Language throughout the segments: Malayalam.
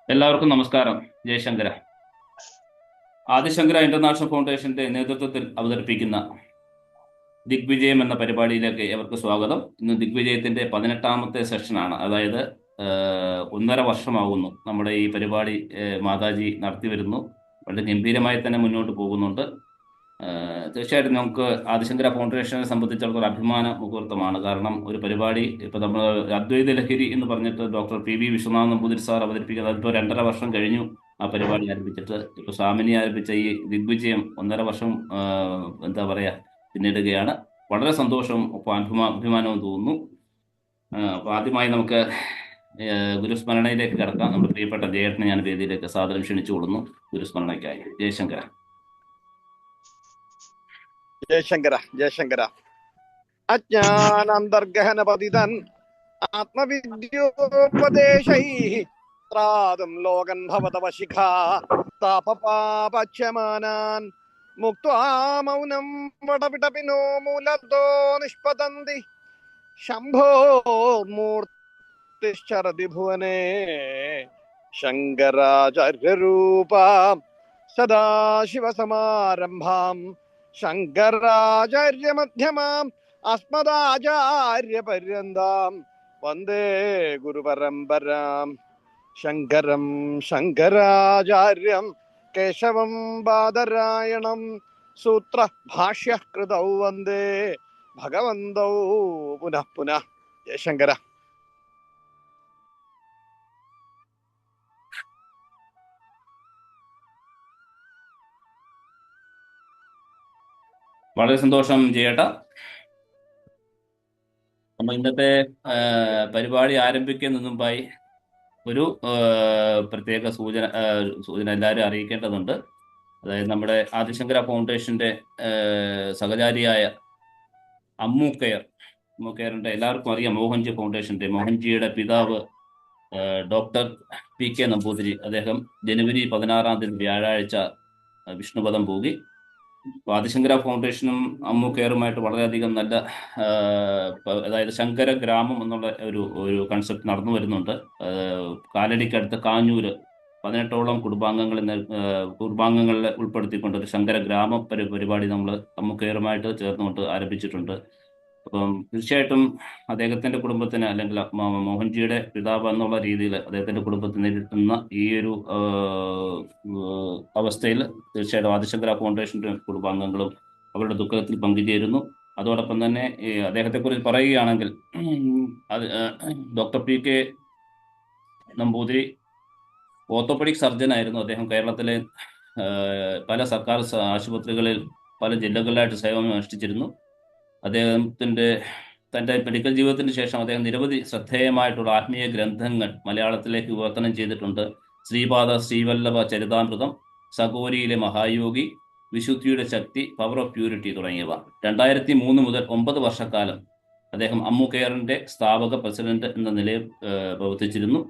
എല്ലാവർക്കും നമസ്കാരം. ജയശങ്കര. ആദിശങ്കര ഇന്റർനാഷണൽ ഫൗണ്ടേഷന്റെ നേതൃത്വത്തിൽ അവതരിപ്പിക്കുന്ന ദിഗ്വിജയം എന്ന പരിപാടിയിലേക്ക് ഏവർക്ക് സ്വാഗതം. ഇന്ന് ദിഗ്വിജയത്തിന്റെ 18ാമത്തെ സെഷനാണ്. അതായത് 1.5 വർഷമാകുന്നു നമ്മുടെ ഈ പരിപാടി മാതാജി നടത്തി വരുന്നു. വളരെ ഗംഭീരമായി തന്നെ മുന്നോട്ട് പോകുന്നുണ്ട്. തീർച്ചയായിട്ടും നമുക്ക് ആദിശങ്കര ഫൗണ്ടേഷനെ സംബന്ധിച്ചിടത്തോളം അഭിമാന മുഹൂർത്തമാണ്. കാരണം ഒരു പരിപാടി ഇപ്പൊ നമ്മൾ അദ്വൈത ലഹരി എന്ന് പറഞ്ഞിട്ട് doctor P Viswanath Namboothiri sir അവതരിപ്പിക്കുന്നത് അതിപ്പോൾ 2.5 വർഷം കഴിഞ്ഞു ആ പരിപാടി ആരംഭിച്ചിട്ട്. ഇപ്പൊ സ്വാമിനി ആരംഭിച്ച ഈ ദിഗ്വിജയം 1.5 വർഷം എന്താ പറയാ പിന്നിടുകയാണ്. വളരെ സന്തോഷവും ഒപ്പം അഭിമാനവും തോന്നുന്നു. അപ്പൊ ആദ്യമായി നമുക്ക് ഗുരുസ്മരണയിലേക്ക് കിടക്കാം. നമ്മുടെ പ്രിയപ്പെട്ട ജയേട്ടനെ ഞാൻ വേദിയിലേക്ക് സാദരം ക്ഷണിച്ചു കൊടുക്കുന്നു ഗുരുസ്മരണയ്ക്കായി. ജയശങ്കര. ജയശങ്കര ജയശങ്കര. അജ്ഞാനാന്തർഗഹന പതിതൻ ആത്മവിദ്യോപദേശൈ ത്രാതും ലോകൻ ഭവതവ ശിഖാ താപപാപച്യമാനാൻ മുക്ത്വാ മൗനം വടവിടപിനോ മൂലതോ നിഷ്പതന്തി ശംഭോ മൂർത്തിശ്ചരതി ഭുവനേ ശങ്കരാചാര്യരൂപാം സദാശിവസമാരംഭാം ശങ്കരാചാര്യമധ്യമാം അസ്മദാചാര്യപര്യന്താം വന്ദേ ഗുരുപരമ്പരാം. ശങ്കരം ശങ്കരാചാര്യം കേശവം ബാദരായണം സൂത്രഭാഷ്യകൃതൗ വന്ദേ ഭഗവന്തൗ പുനഃ പുനഃ. ജയശങ്കര. വളരെ സന്തോഷം ജയേട്ട. നമ്മൾ ഇന്നത്തെ പരിപാടി ആരംഭിക്കുന്നതിന് മുമ്പായി ഒരു പ്രത്യേക സൂചന എല്ലാവരും അറിയിക്കേണ്ടതുണ്ട്. അതായത് നമ്മുടെ ആദിശങ്കര ഫൗണ്ടേഷന്റെ സഹചാരിയായ അമ്മു കെയറിന്റെ എല്ലാവർക്കും അറിയാം. മോഹൻജിയുടെ പിതാവ് ഡോക്ടർ PK നമ്പൂതിരി. അദ്ദേഹം ജനുവരി 16 വ്യാഴാഴ്ച വിഷ്ണുപദം പോകി. ആദിശങ്കര ഫൗണ്ടേഷനും അമ്മു കെയറുമായിട്ട് വളരെയധികം നല്ല അതായത് ശങ്കര ഗ്രാമം എന്നുള്ള ഒരു കൺസെപ്റ്റ് നടന്നു വരുന്നുണ്ട്. കാലടിക്കടുത്ത് കാഞ്ഞൂര് 18ഓളം കുടുംബാംഗങ്ങളെ ഉൾപ്പെടുത്തിക്കൊണ്ട് ഒരു ശങ്കര ഗ്രാമ പരിപാടി നമ്മൾ അമ്മു കെയറുമായിട്ട് ചേർന്നുകൊണ്ട് ആരംഭിച്ചിട്ടുണ്ട്. അപ്പം തീർച്ചയായിട്ടും അദ്ദേഹത്തിന്റെ കുടുംബത്തിന്, അല്ലെങ്കിൽ മോഹൻജിയുടെ പിതാവ് എന്നുള്ള രീതിയിൽ അദ്ദേഹത്തിന്റെ കുടുംബത്തിന് നേരിടുന്ന ഈ ഒരു അവസ്ഥയിൽ തീർച്ചയായിട്ടും ആദിശങ്കര ഫൗണ്ടേഷന്റെ കുടുംബാംഗങ്ങളും അവരുടെ ദുഃഖത്തിൽ പങ്കുചേരുന്നു. അതോടൊപ്പം തന്നെ അദ്ദേഹത്തെക്കുറിച്ച് പറയുകയാണെങ്കിൽ doctor PK Namboothiri orthopaedic surgeon ആയിരുന്നു. അദ്ദേഹം കേരളത്തിലെ പല സർക്കാർ ആശുപത്രികളിൽ പല ജില്ലകളിലായിട്ട് സേവനം അനുഷ്ഠിച്ചിരുന്നു. തൻ്റെ മെഡിക്കൽ ജീവിതത്തിന് ശേഷം അദ്ദേഹം നിരവധി ശ്രദ്ധേയമായിട്ടുള്ള ആത്മീയ ഗ്രന്ഥങ്ങൾ മലയാളത്തിലേക്ക് വിവർത്തനം ചെയ്തിട്ടുണ്ട്. ശ്രീവല്ലഭ ചരിതാമൃതം, സഗോരിയിലെ മഹായോഗി, വിശുദ്ധിയുടെ ശക്തി, പവർ ഓഫ് പ്യൂരിറ്റി തുടങ്ങിയവ. 2003 മുതൽ 9 വർഷക്കാലം അദ്ദേഹം അമ്മു കെയറിന്റെ സ്ഥാപക പ്രസിഡന്റ് എന്ന നിലയിൽ പ്രവർത്തിച്ചിരുന്നു.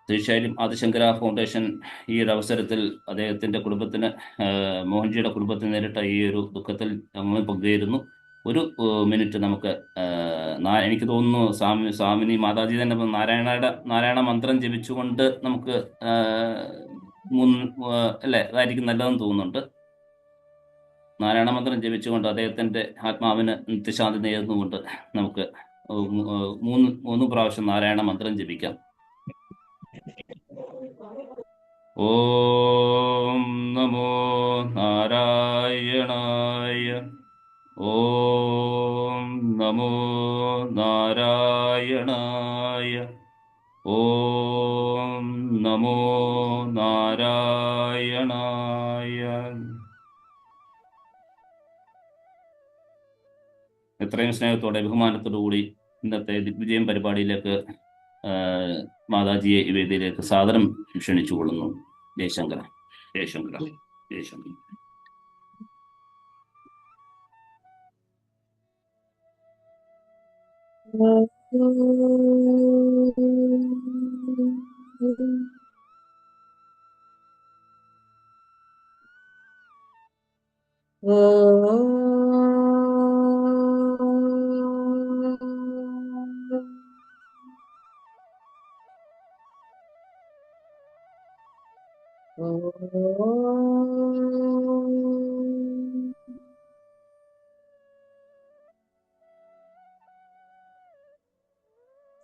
തീർച്ചയായും ആദിശങ്കര ഫൗണ്ടേഷൻ ഈ ഒരു അവസരത്തിൽ അദ്ദേഹത്തിന്റെ കുടുംബത്തിന്, മോഹൻജിയുടെ കുടുംബത്തിന് നേരിട്ട ഈ ഒരു ദുഃഖത്തിൽ ഞങ്ങൾ പങ്കുചേരുന്നു. ഒരു മിനിറ്റ് നമുക്ക് എനിക്ക് തോന്നുന്നു സ്വാമിനി മാതാജി തന്നെ നാരായണ മന്ത്രം ജപിച്ചുകൊണ്ട് നമുക്ക് അല്ലേ, അതായിരിക്കും നല്ലതെന്ന് തോന്നുന്നുണ്ട്. നാരായണ മന്ത്രം ജപിച്ചുകൊണ്ട് അദ്ദേഹത്തിന്റെ ആത്മാവിന് നിത്യശാന്തി നേർന്നുകൊണ്ട് നമുക്ക് മൂന്ന് പ്രാവശ്യം നാരായണ മന്ത്രം ജപിക്കാം. ഓം നമോ നാരായണായ. ഓം നമോ നാരായണായ. ഓം നമോ നാരായണായ. എത്രയും സ്നേഹത്തോടെ ബഹുമാനത്തോടു കൂടി ഇന്നത്തെ ദിഗ്വിജയം പരിപാടിയിലേക്ക് മാതാജിയെ ഈ വേദിയിലേക്ക് സാദരം ക്ഷണിച്ചു കൊള്ളുന്നു. ജയശങ്കര ജയശങ്കര ജയശങ്കര.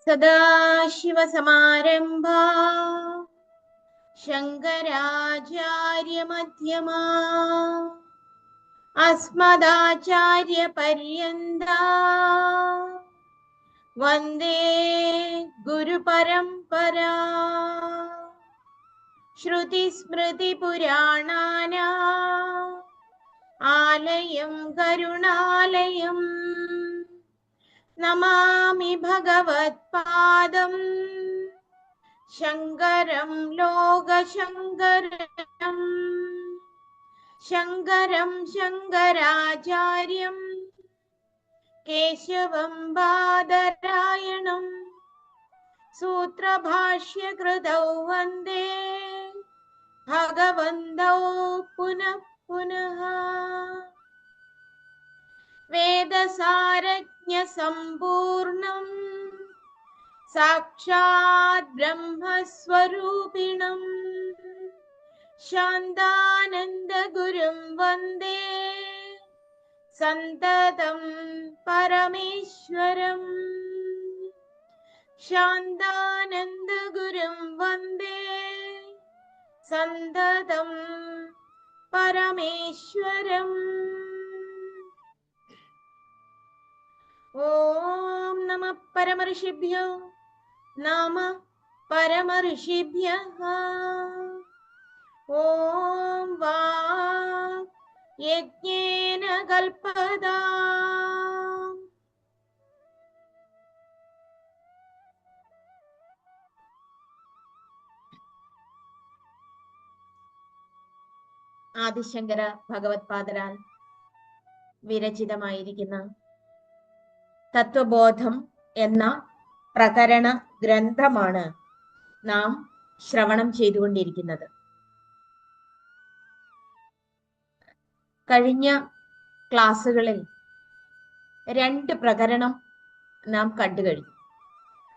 സദാശിവസമാരംഭാ ശങ്കരാചാര്യമധ്യമാ അസ്മദാചാര്യപര്യന്താ വന്ദേ ഗുരുപരംപരാ. ശ്രുതിസ്മൃതിപുരാണാനാം ആലയം കരുണാലയം നമാമി ഭഗവത്പാദം ശങ്കരം ലോകശങ്കരം. ശങ്കരം ശങ്കരാചാര്യം കേശവം ബാദരായണം സൂത്രഭാഷ്യകൃതൗ വന്ദേ ഭഗവന്തൗ പുനഃ പുനഃ. വേദസാരജ്ഞസമ്പൂർണം സാക്ഷാത് ബ്രഹ്മസ്വരൂപിണം ശാന്താനന്ദഗുരും വന്ദേ സന്തതം പരമേശ്വരം. ശാന്താനന്ദഗുരും വന്ദേ സന്തതം പരമേശ്വരം. ഓം നമഃ പരമഋഷിഭ്യോ നമഃ പരമഋഷിഭ്യഃ. ഓം വാഗ് യജ്ഞേന കൽപതാം. ആദിശങ്കര ഭഗവത്പാദരാൽ വിരചിതമായിരിക്കുന്ന തത്വബോധം എന്ന പ്രകരണ ഗ്രന്ഥമാണ് നാം ശ്രവണം ചെയ്തുകൊണ്ടിരിക്കുന്നത്. കഴിഞ്ഞ ക്ലാസ്സുകളിൽ 2 പ്രകരണം നാം കണ്ടു കഴിഞ്ഞു.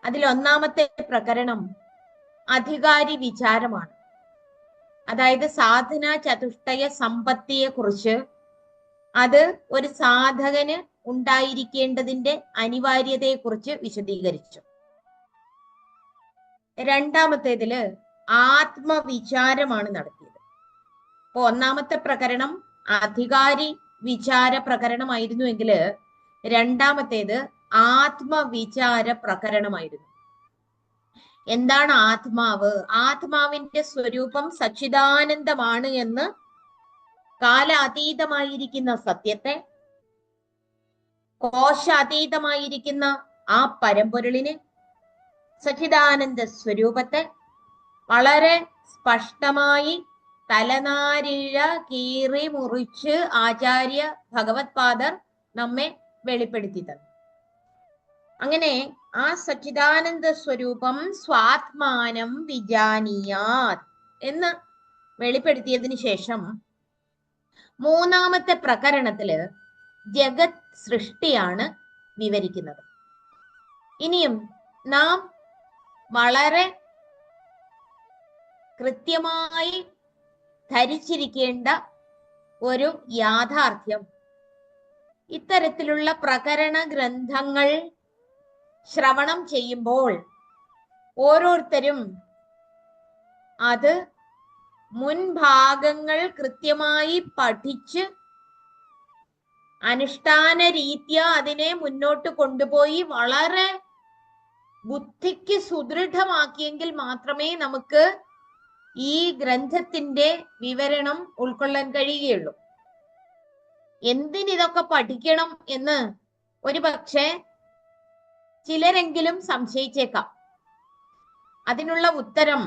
അതിൽ ഒന്നാമത്തെ പ്രകരണം അധികാരി വിചാരമാണ്. അതായത് സാധന ചതുഷ്ടയ സമ്പത്തിയെ കുറിച്ച്, അത് ഒരു സാധകന് ഉണ്ടായിരിക്കേണ്ടതിന്റെ അനിവാര്യതയെ കുറിച്ച് വിശദീകരിച്ചു. രണ്ടാമത്തേതില് ആത്മവിചാരമാണ് നടത്തിയത്. അപ്പൊ ഒന്നാമത്തെ പ്രകരണം അധികാരി വിചാര പ്രകരണമായിരുന്നുവെങ്കിൽ രണ്ടാമത്തേത് ആത്മവിചാര പ്രകരണമായിരുന്നു. എന്താണ് ആത്മാവ്? ആത്മാവിന്റെ സ്വരൂപം സച്ചിദാനന്ദമാണ് എന്ന് കാലാതീതമായിരിക്കുന്ന സത്യത്തെ, കോശാതീതമായിരിക്കുന്ന ആ പരമ്പൊരുളിനെ, സച്ചിദാനന്ദ സ്വരൂപത്തെ വളരെ സ്പഷ്ടമായി തലനാരിഴ കീറി മുറിച്ച് ആചാര്യ ഭഗവത്പാദർ നമ്മെ വെളിപ്പെടുത്തി തന്നു. അങ്ങനെ ആ സച്ചിദാനന്ദ സ്വരൂപം സ്വാത്മാനം വിജാനീയാത് എന്ന് വെളിപ്പെടുത്തിയതിനു ശേഷം മൂന്നാമത്തെ പ്രകരണത്തില് ജഗത് സൃഷ്ടിയാണ് വിവരിക്കുന്നത്. ഇനിയും നാം വളരെ കൃത്യമായി ധരിച്ചിരിക്കേണ്ട ഒരു യാഥാർത്ഥ്യം, ഇത്തരത്തിലുള്ള പ്രകരണ ഗ്രന്ഥങ്ങൾ ശ്രവണം ചെയ്യുമ്പോൾ ഓരോരുത്തരും അത് മുൻഭാഗങ്ങൾ കൃത്യമായി പഠിച്ച് അനുഷ്ഠാന രീതിയ അതിനെ മുന്നോട്ട് കൊണ്ടുപോയി വളരെ ബുദ്ധിക്ക് സുദൃഢമാക്കിയെങ്കിൽ മാത്രമേ നമുക്ക് ഈ ഗ്രന്ഥത്തിന്റെ വിവരണം ഉൾക്കൊള്ളാൻ കഴിയുകയുള്ളൂ. എന്തിനിതൊക്കെ പഠിക്കണം എന്ന് ഒരു പക്ഷേ ചിലരെങ്കിലും സംശയിച്ചേക്കാം. അതിനുള്ള ഉത്തരം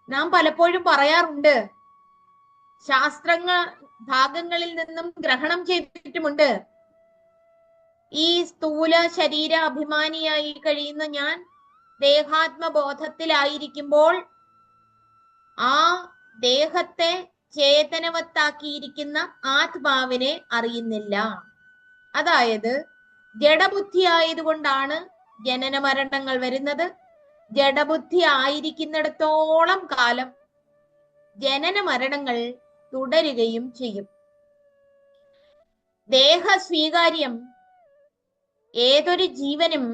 നാം പലപ്പോഴും പറയാറുണ്ട്. ശാസ്ത്രങ്ങൾ ഭാഗങ്ങളിൽ നിന്നും ഗ്രഹണം ചെയ്തിട്ടുമുണ്ട്. ഈ സ്ഥൂല ശരീര അഭിമാനിയായി കഴിയുന്ന ഞാൻ ദേഹാത്മബോധത്തിലായിരിക്കുമ്പോൾ ആ ദേഹത്തെ ചേതനവത്താക്കിയിരിക്കുന്ന ആത്മാവിനെ അറിയുന്നില്ല. അതായത് ജഡബുദ്ധി ആയതുകൊണ്ടാണ് ജനന മരണങ്ങൾ വരുന്നത്. ജഡബുദ്ധി ആയിരിക്കുന്നിടത്തോളം കാലം ജനന മരണങ്ങൾ തുടരുകയും ചെയ്യും. ദേഹ സ്വീകാര്യം ഏതൊരു ജീവനും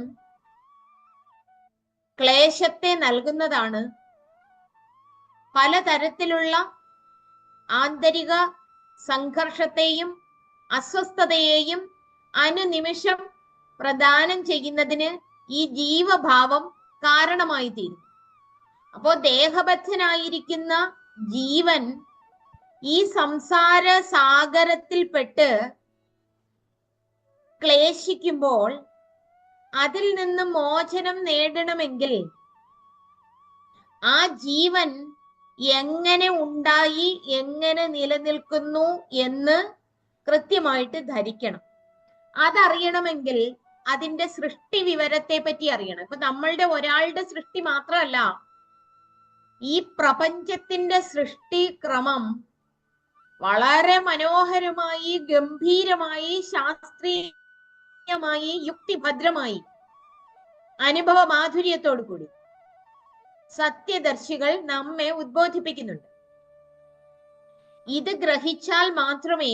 ക്ലേശത്തെ നൽകുന്നതാണ്. പലതരത്തിലുള്ള ആന്തരിക സംഘർഷത്തെയും അസ്വസ്ഥതയെയും അനുനിമിഷം പ്രദാനം ചെയ്യുന്നതിന് ഈ ജീവഭാവം കാരണമായി തീരും. അപ്പോ ദേഹബദ്ധനായിരിക്കുന്ന ജീവൻ ഈ സംസാര സാഗരത്തിൽപ്പെട്ട് ക്ലേശിക്കുമ്പോൾ അതിൽ നിന്ന് മോചനം നേടണമെങ്കിൽ ആ ജീവൻ എങ്ങനെ ഉണ്ടായി, എങ്ങനെ നിലനിൽക്കുന്നു എന്ന് കൃത്യമായിട്ട് ധരിക്കണം. അതറിയണമെങ്കിൽ അതിന്റെ സൃഷ്ടി വിവരത്തെ പറ്റി അറിയണം. ഇപ്പൊ നമ്മളുടെ ഒരാളുടെ സൃഷ്ടി മാത്രമല്ല, ഈ പ്രപഞ്ചത്തിന്റെ സൃഷ്ടി ക്രമം വളരെ മനോഹരമായി, ഗംഭീരമായി, ശാസ്ത്രീയമായി, യുക്തിഭദ്രമായി, അനുഭവ മാധുര്യത്തോടു കൂടി സത്യദർശികൾ നമ്മെ ഉദ്ബോധിപ്പിക്കുന്നുണ്ട്. ഇത് ഗ്രഹിച്ചാൽ മാത്രമേ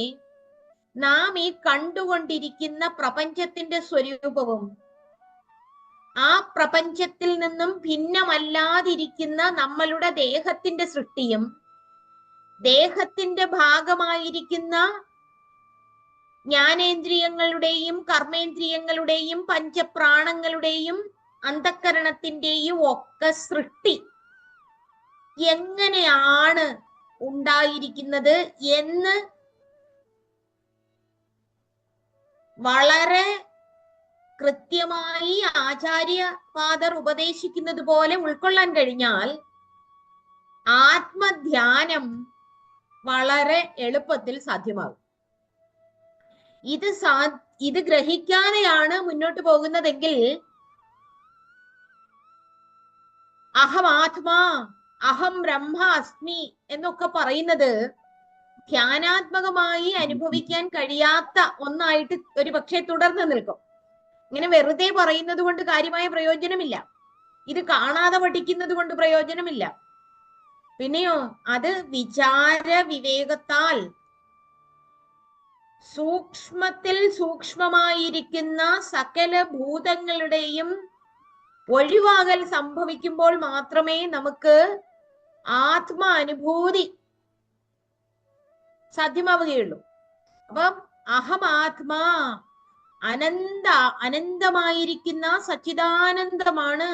നാം ഈ കണ്ടുകൊണ്ടിരിക്കുന്ന പ്രപഞ്ചത്തിന്റെ സ്വരൂപവും ആ പ്രപഞ്ചത്തിൽ നിന്നും ഭിന്നമല്ലാതിരിക്കുന്ന നമ്മളുടെ ദേഹത്തിന്റെ സൃഷ്ടിയും ദേഹത്തിന്റെ ഭാഗമായിരിക്കുന്ന ജ്ഞാനേന്ദ്രിയങ്ങളുടെയും കർമ്മേന്ദ്രിയങ്ങളുടെയും പഞ്ചപ്രാണങ്ങളുടെയും അന്ധക്കരണത്തിന്റെയും ഒക്കെ സൃഷ്ടി എങ്ങനെയാണ് ഉണ്ടായിരിക്കുന്നത് എന്ന് വളരെ കൃത്യമായി ആചാര്യപാദർ ഉപദേശിക്കുന്നത് പോലെ ഉൾക്കൊള്ളാൻ കഴിഞ്ഞാൽ ആത്മധ്യാനം വളരെ എളുപ്പത്തിൽ സാധ്യമാകും. ഇത് ഗ്രഹിക്കാതെയാണ് മുന്നോട്ട് പോകുന്നതെങ്കിൽ അഹമാത്മാ, അഹം ബ്രഹ്മ അസ്മി എന്നൊക്കെ പറയുന്നത് ധ്യാനാത്മകമായി അനുഭവിക്കാൻ കഴിയാത്ത ഒന്നായിട്ട് ഒരു പക്ഷേ തുടർന്ന് നിൽക്കും. ഇങ്ങനെ വെറുതെ പറയുന്നത് കൊണ്ട് കാര്യമായ പ്രയോജനമില്ല. ഇത് കാണാതെ പഠിക്കുന്നത് കൊണ്ട് പ്രയോജനമില്ല. പിന്നെയോ അത് വിചാര വിവേകത്താൽ സൂക്ഷ്മത്തിൽ സൂക്ഷ്മമായിരിക്കുന്ന സകല ഭൂതങ്ങളുടെയും ഒഴിവാകൽ സംഭവിക്കുമ്പോൾ മാത്രമേ നമുക്ക് ആത്മാനുഭൂതി സാധ്യമാവുകയുള്ളൂ. അപ്പം അഹമാത്മാ, അനന്തമായിരിക്കുന്ന സച്ചിദാനന്ദമാണ്,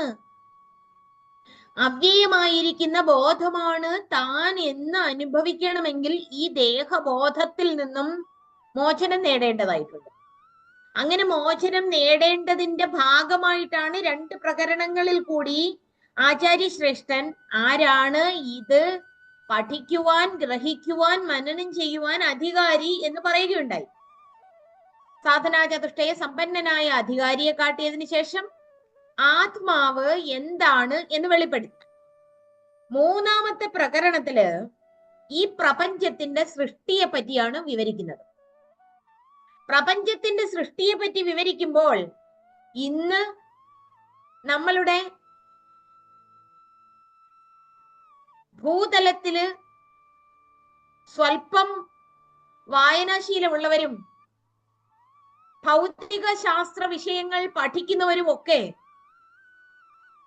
അവ്യയമായിരിക്കുന്ന ബോധമാണ് താൻ എന്ന് അനുഭവിക്കണമെങ്കിൽ ഈ ദേഹബോധത്തിൽ നിന്നും മോചനം നേടേണ്ടതായിട്ടുണ്ട്. അങ്ങനെ മോചനം നേടേണ്ടതിന്റെ ഭാഗമായിട്ടാണ് 2 പ്രകരണങ്ങളിൽ കൂടി ആചാര്യശ്രേഷ്ഠൻ ആരാണ് ഇത് പഠിക്കുവാൻ, ഗ്രഹിക്കുവാൻ, മനനം ചെയ്യുവാൻ അധികാരി എന്ന് പറയുകയുണ്ടായി. സാധനാചതുഷ്ടയ സമ്പന്നനായ അധികാരിയെ കാട്ടിയതിനു ശേഷം ആത്മാവ് എന്താണ് എന്ന് വെളിപ്പെടുത്തി. 3-ാമത്തെ പ്രകരണത്തില് ഈ പ്രപഞ്ചത്തിന്റെ സൃഷ്ടിയെ പറ്റിയാണ് വിവരിക്കുന്നത്. പ്രപഞ്ചത്തിന്റെ സൃഷ്ടിയെ പറ്റി വിവരിക്കുമ്പോൾ ഇന്ന് നമ്മളുടെ ഭൂതലത്തില് സ്വൽപ്പം വായനാശീലമുള്ളവരും ഭൗതിക ശാസ്ത്ര വിഷയങ്ങൾ പഠിക്കുന്നവരും ഒക്കെ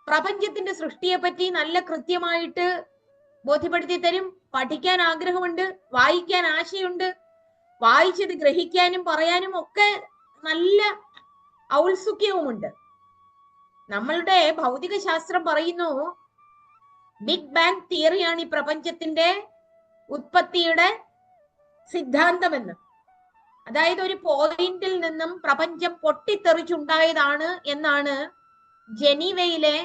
പ്രപഞ്ചത്തിന്റെ സൃഷ്ടിയെ പറ്റി നല്ല കൃത്യമായിട്ട് ബോധ്യപ്പെടുത്തി തരും. പഠിക്കാൻ ആഗ്രഹമുണ്ട്, വായിക്കാൻ ആശയുണ്ട്, വായിച്ചത് ഗ്രഹിക്കാനും പറയാനും ഒക്കെ നല്ല ഔത്സുക്യവുമുണ്ട്. നമ്മളുടെ ഭൗതിക ശാസ്ത്രം പറയുന്നു ബിഗ് ബാങ് തിയറിയാണ് ഈ പ്രപഞ്ചത്തിന്റെ ഉത്പത്തിയുടെ സിദ്ധാന്തമെന്ന്. അതായത് ഒരു പോയിന്റിൽ നിന്നും പ്രപഞ്ചം പൊട്ടിത്തെറിച്ചുണ്ടായതാണ് എന്നാണ് ജനീവയിലെ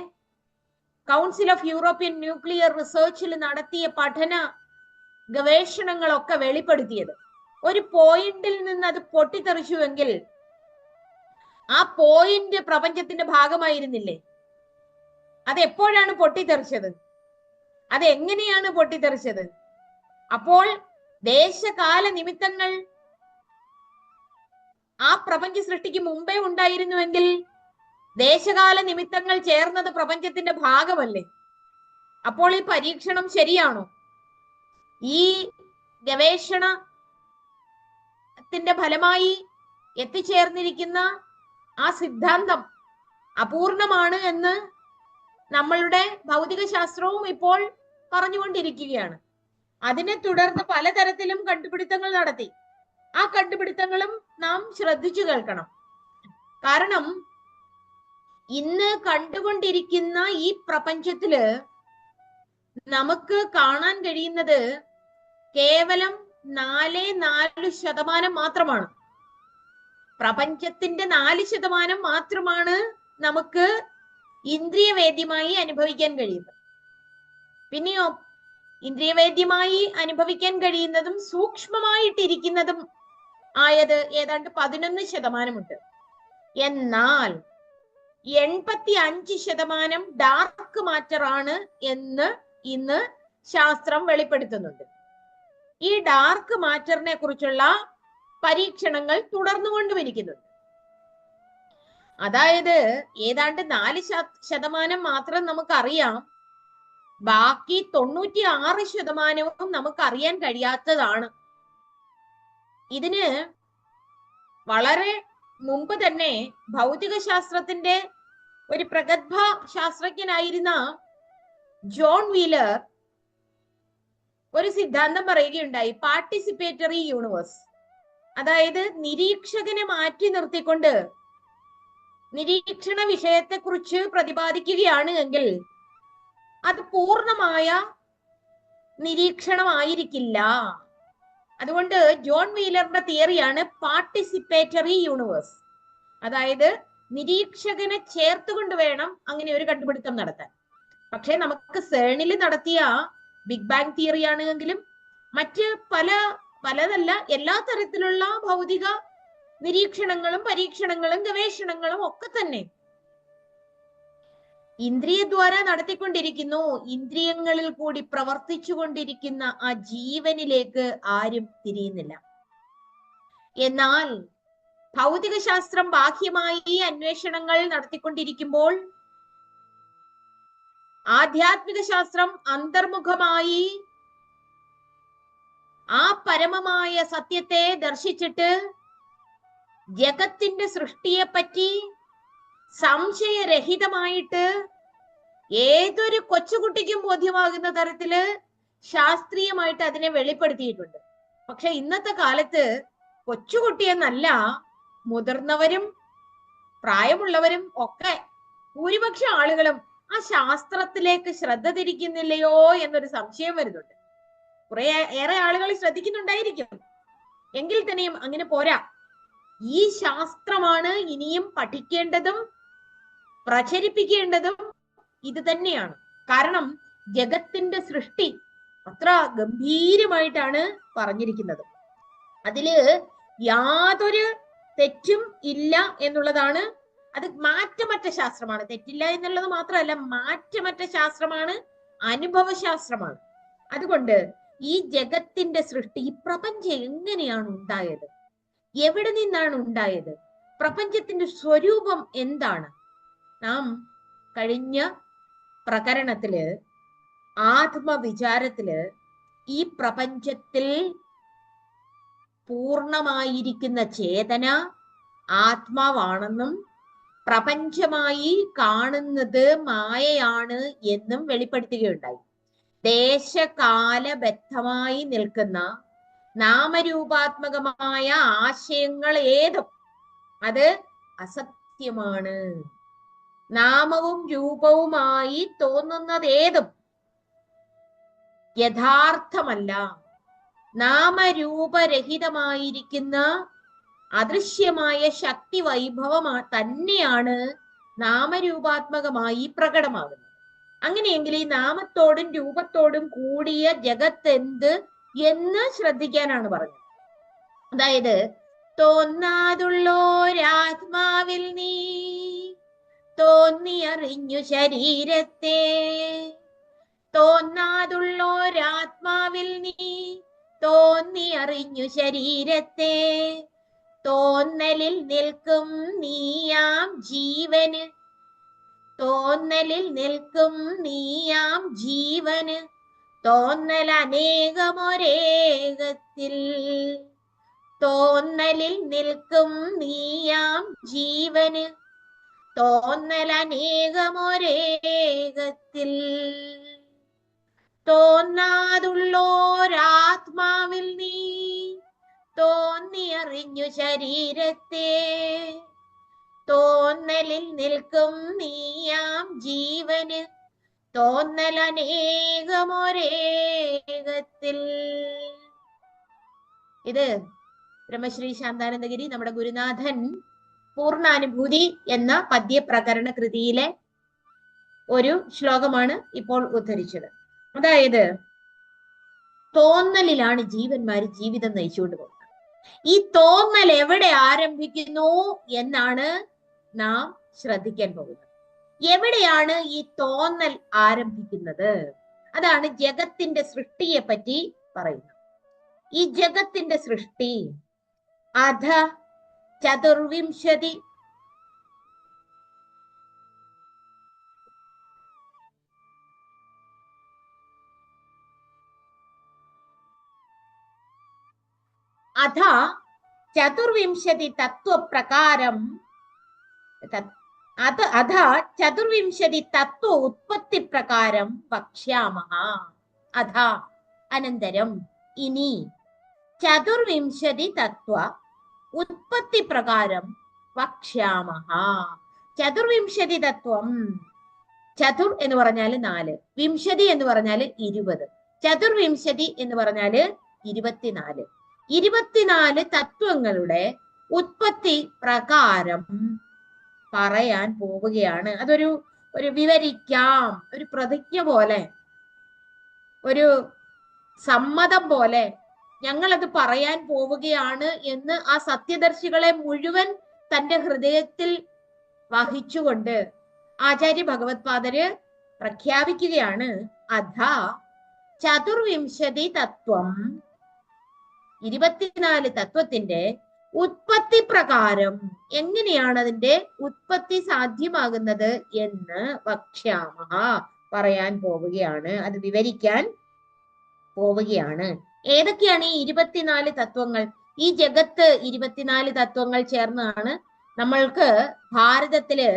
കൗൺസിൽ ഓഫ് യൂറോപ്യൻ ന്യൂക്ലിയർ റിസർച്ചിൽ നടത്തിയ പഠന ഗവേഷണങ്ങളൊക്കെ വെളിപ്പെടുത്തിയത്. ഒരു പോയിന്റിൽ നിന്ന് അത് പൊട്ടിത്തെറിച്ചുവെങ്കിൽ ആ പോയിന്റ് പ്രപഞ്ചത്തിന്റെ ഭാഗമായിരുന്നില്ലേ? അത് എപ്പോഴാണ് പൊട്ടിത്തെറിച്ചത്? അത് എങ്ങനെയാണ് പൊട്ടിത്തെറിച്ചത്? അപ്പോൾ ദേശകാല നിമിത്തങ്ങൾ ആ പ്രപഞ്ച സൃഷ്ടിക്ക് മുമ്പേ ഉണ്ടായിരുന്നുവെങ്കിൽ ദേശകാല നിമിത്തങ്ങൾ ചേർന്നത് പ്രപഞ്ചത്തിന്റെ ഭാഗമല്ലേ? അപ്പോൾ ഈ പരീക്ഷണം ശരിയാണോ? ഈ ഗവേഷണത്തിന്റെ ഫലമായി എത്തിച്ചേർന്നിരിക്കുന്ന ആ സിദ്ധാന്തം അപൂർണമാണ് എന്ന് നമ്മളുടെ ഭൗതിക ശാസ്ത്രവും ഇപ്പോൾ പറഞ്ഞുകൊണ്ടിരിക്കുകയാണ്. അതിനെ തുടർന്ന് പലതരത്തിലും കണ്ടുപിടുത്തങ്ങൾ നടത്തി. ആ കണ്ടുപിടുത്തങ്ങളും നാം ശ്രദ്ധിച്ചു കേൾക്കണം. കാരണം ഇന്ന് കണ്ടുകൊണ്ടിരിക്കുന്ന ഈ പ്രപഞ്ചത്തില് നമുക്ക് കാണാൻ കഴിയുന്നത് കേവലം 4% മാത്രമാണ്. പ്രപഞ്ചത്തിന്റെ 4% മാത്രമാണ് നമുക്ക് ഇന്ദ്രിയവേദ്യമായി അനുഭവിക്കാൻ കഴിയുന്നത്. പിന്നെയോ ഇന്ദ്രിയവേദ്യമായി അനുഭവിക്കാൻ കഴിയുന്നതും സൂക്ഷ്മമായിട്ടിരിക്കുന്നതും ആയത് ഏതാണ്ട് 11%. എന്നാൽ 85% ഡാർക്ക് മാറ്റർ ആണ് എന്ന് ഇന്ന് ശാസ്ത്രം വെളിപ്പെടുത്തുന്നുണ്ട്. ഈ ഡാർക്ക് മാറ്ററിനെ കുറിച്ചുള്ള പരീക്ഷണങ്ങൾ തുടർന്നുകൊണ്ടുമിരിക്കുന്നുണ്ട്. അതായത് ഏതാണ്ട് 4% മാത്രം നമുക്കറിയാം, ബാക്കി 96% നമുക്കറിയാൻ കഴിയാത്തതാണ്. ഇതിന് വളരെ മുമ്പ് തന്നെ ഭൗതിക ശാസ്ത്രത്തിന്റെ ഒരു പ്രഗത്ഭ ശാസ്ത്രജ്ഞനായിരുന്ന ജോൺ വീലർ ഒരു സിദ്ധാന്തം പറയുകയുണ്ടായി, പാർട്ടിസിപ്പേറ്ററി യൂണിവേഴ്സ്. അതായത് നിരീക്ഷകനെ മാറ്റി നിർത്തിക്കൊണ്ട് നിരീക്ഷണ വിഷയത്തെ കുറിച്ച് പ്രതിപാദിക്കുകയാണ് എങ്കിൽ അത് പൂർണ്ണമായ നിരീക്ഷണമായിരിക്കില്ല. അതുകൊണ്ട് ജോൺ വീലറിന്റെ തിയറിയാണ് പാർട്ടിസിപ്പേറ്ററി യൂണിവേഴ്സ്. അതായത് നിരീക്ഷകനെ ചേർത്തുകൊണ്ട് വേണം അങ്ങനെ ഒരു കണ്ടുപിടുത്തം നടത്താൻ. പക്ഷെ നമുക്ക് സേണിൽ നടത്തിയ ബിഗ് ബാങ് തിയറി ആണെങ്കിലും മറ്റ് പലതല്ല എല്ലാ തരത്തിലുള്ള ഭൗതിക നിരീക്ഷണങ്ങളും പരീക്ഷണങ്ങളും ഗവേഷണങ്ങളും ഒക്കെ തന്നെ ഇന്ദ്രിയദ്വാര നടത്തിക്കൊണ്ടിരിക്കുന്നു. ഇന്ദ്രിയങ്ങളിൽ കൂടി പ്രവർത്തിച്ചു കൊണ്ടിരിക്കുന്ന ആ ജീവനിലേക്ക് ആരും തിരിയുന്നില്ല. എന്നാൽ ഭൗതിക ശാസ്ത്രം ബാഹ്യമായി അന്വേഷണങ്ങൾ നടത്തിക്കൊണ്ടിരിക്കുമ്പോൾ ആധ്യാത്മിക ശാസ്ത്രം അന്തർമുഖമായി ആ പരമമായ സത്യത്തെ ദർശിച്ചിട്ട് ജഗത്തിന്റെ സൃഷ്ടിയെ പറ്റി സംശയരഹിതമായിട്ട് ഏതൊരു കൊച്ചുകുട്ടിക്കും ബോധ്യമാകുന്ന തരത്തില് ശാസ്ത്രീയമായിട്ട് അതിനെ വെളിപ്പെടുത്തിയിട്ടുണ്ട്. പക്ഷെ ഇന്നത്തെ കാലത്ത് കൊച്ചുകുട്ടിയെന്നല്ല, മുതിർന്നവരും പ്രായമുള്ളവരും ഒക്കെ ഭൂരിപക്ഷ ആളുകളും ആ ശാസ്ത്രത്തിലേക്ക് ശ്രദ്ധ തിരിക്കുന്നില്ലയോ എന്നൊരു സംശയം വരുന്നുണ്ട്. ഏറെ ആളുകൾ ശ്രദ്ധിക്കുന്നുണ്ടായിരിക്കും, എങ്കിൽ തന്നെയും അങ്ങനെ പോരാ. ഈ ശാസ്ത്രമാണ് ഇനിയും പഠിക്കേണ്ടതും പ്രചരിപ്പിക്കേണ്ടതും ഇത് തന്നെയാണ്. കാരണം ജഗത്തിന്റെ സൃഷ്ടി അത്ര ഗംഭീരമായിട്ടാണ് പറഞ്ഞിരിക്കുന്നത്. അതില് യാതൊരു തെറ്റും ഇല്ല എന്നുള്ളതാണ്. അത് മാറ്റമറ്റ ശാസ്ത്രമാണ്. തെറ്റില്ല എന്നുള്ളത് മാത്രമല്ല, മാറ്റമറ്റ ശാസ്ത്രമാണ്, അനുഭവശാസ്ത്രമാണ്. അതുകൊണ്ട് ഈ ജഗത്തിന്റെ സൃഷ്ടി, ഈ പ്രപഞ്ചം എങ്ങനെയാണ് ഉണ്ടായത്, എവിടെ നിന്നാണ് ഉണ്ടായത്, പ്രപഞ്ചത്തിന്റെ സ്വരൂപം എന്താണ്? നാം കഴിഞ്ഞ പ്രകരണത്തില് ആത്മവിചാരത്തില് ഈ പ്രപഞ്ചത്തിൽ പൂർണമായിരിക്കുന്ന ചേതന ആത്മാവാണെന്നും പ്രപഞ്ചമായി കാണുന്നത് മായയാണ് എന്നും വെളിപ്പെടുത്തുകയുണ്ടായി. ദേശകാലബദ്ധമായി നിൽക്കുന്ന നാമരൂപാത്മകമായ ആശയങ്ങൾ ഏതും അത് അസത്യമാണ്. നാമവും രൂപവുമായി തോന്നുന്നത് ഏതും യഥാർത്ഥമല്ല. നാമരൂപരഹിതമായിരിക്കുന്ന അദൃശ്യമായ ശക്തി വൈഭവം തന്നെയാണ് നാമരൂപാത്മകമായി പ്രകടമാകുന്നത്. അങ്ങനെയെങ്കിൽ ഈ നാമത്തോടും രൂപത്തോടും കൂടിയ ജഗത്ത് എന്ത് എന്ന് ശ്രദ്ധിക്കാനാണ് പറഞ്ഞത്. അതായത് തോന്നാതുള്ളോരാത്മാവിൽ നീ തോന്നിയറിഞ്ഞു ശരീരത്തെ, തോന്നാതുള്ളോരാത്മാവിൽ നീ തോന്നിയറിഞ്ഞു ശരീരത്തെ, തോന്നലിൽ നിൽക്കും നീയാം ജീവന്, തോന്നലിൽ നിൽക്കും നീയാം ജീവന് തോന്നൽ അനേകമൊരേകത്തിൽ തോന്നലിൽ നിൽക്കും നീയാം ജീവന് തോന്നൽ അനേകമൊരേകത്തിൽ തോന്നാതുള്ളോരാത്മാവിൽ നീ തോന്നിയറിഞ്ഞു ശരീരത്തെ തോന്നലിൽ നിൽക്കും നീയാം ജീവന് തോന്നൽ അനേകമൊരേകത്തിൽ. ഇത് ബ്രഹ്മശ്രീ ശാന്താനന്ദഗിരി നമ്മുടെ ഗുരുനാഥൻ പൂർണ്ണാനുഭൂതി എന്ന പദ്യപ്രകരണ കൃതിയിലെ ഒരു ശ്ലോകമാണ് ഇപ്പോൾ ഉദ്ധരിച്ചത്. അതായത് തോന്നലിലാണ് ജീവന്മാര് ജീവിതം നയിച്ചുകൊണ്ട് പോകുന്നത്. ഈ തോന്നൽ എവിടെ ആരംഭിക്കുന്നു എന്നാണ് നാം ശ്രദ്ധിക്കാൻ പോകുന്നത്. എവിടെയാണ് ഈ തോന്നൽ ആരംഭിക്കുന്നത്? അതാണ് ജഗത്തിന്റെ സൃഷ്ടിയെ പറ്റി പറയുന്നത്. ഈ ജഗത്തിന്റെ സൃഷ്ടി അധ ചതുർവിംശതി അധ ചതുർവിംശതി തത്വപ്രകാരം അധ ചതുർവിംശതി തത്വ ഉത്പത്തി പ്രകാരം വക്ഷ്യാമഹ. അധ അനന്തരം ഇനി ചതുർവിംശതി തത്വ ഉത്പത്തി പ്രകാരം വക്ഷ്യാമഹ. ചതുർവിംശതി തത്വം, ചതുർ എന്ന് പറഞ്ഞാല് 4, വിംശതി എന്ന് പറഞ്ഞാല് 20, ചതുർവിംശതി എന്ന് പറഞ്ഞാല് 24. 24 തത്വങ്ങളുടെ ഉത്പത്തി പ്രകാരം പറയാൻ പോവുകയാണ്. അതൊരു വിവരിക്കാം, ഒരു പ്രതിജ്ഞ പോലെ, ഒരു സമ്മതം പോലെ ഞങ്ങളത് പറയാൻ പോവുകയാണ് എന്ന് ആ സത്യദർശികളെ മുഴുവൻ തന്റെ ഹൃദയത്തിൽ വഹിച്ചുകൊണ്ട് ആചാര്യ ഭഗവത്പാദര് പ്രഖ്യാപിക്കുകയാണ്. അധ ചതുർവിംശതി തത്വം, 24 തത്വത്തിന്റെ ഉത്പത്തി പ്രകാരം എങ്ങനെയാണ് അതിന്റെ ഉത്പത്തി സാധ്യമാകുന്നത് എന്ന് വക്ഷ്യാമഹ പറയാൻ പോവുകയാണ്, അത് വിവരിക്കാൻ പോവുകയാണ്. ഏതൊക്കെയാണ് ഈ 24 തത്വങ്ങൾ? ഈ ജഗത്ത് 24 തത്വങ്ങൾ ചേർന്നാണ്. നമ്മൾക്ക് ഭാരതത്തില്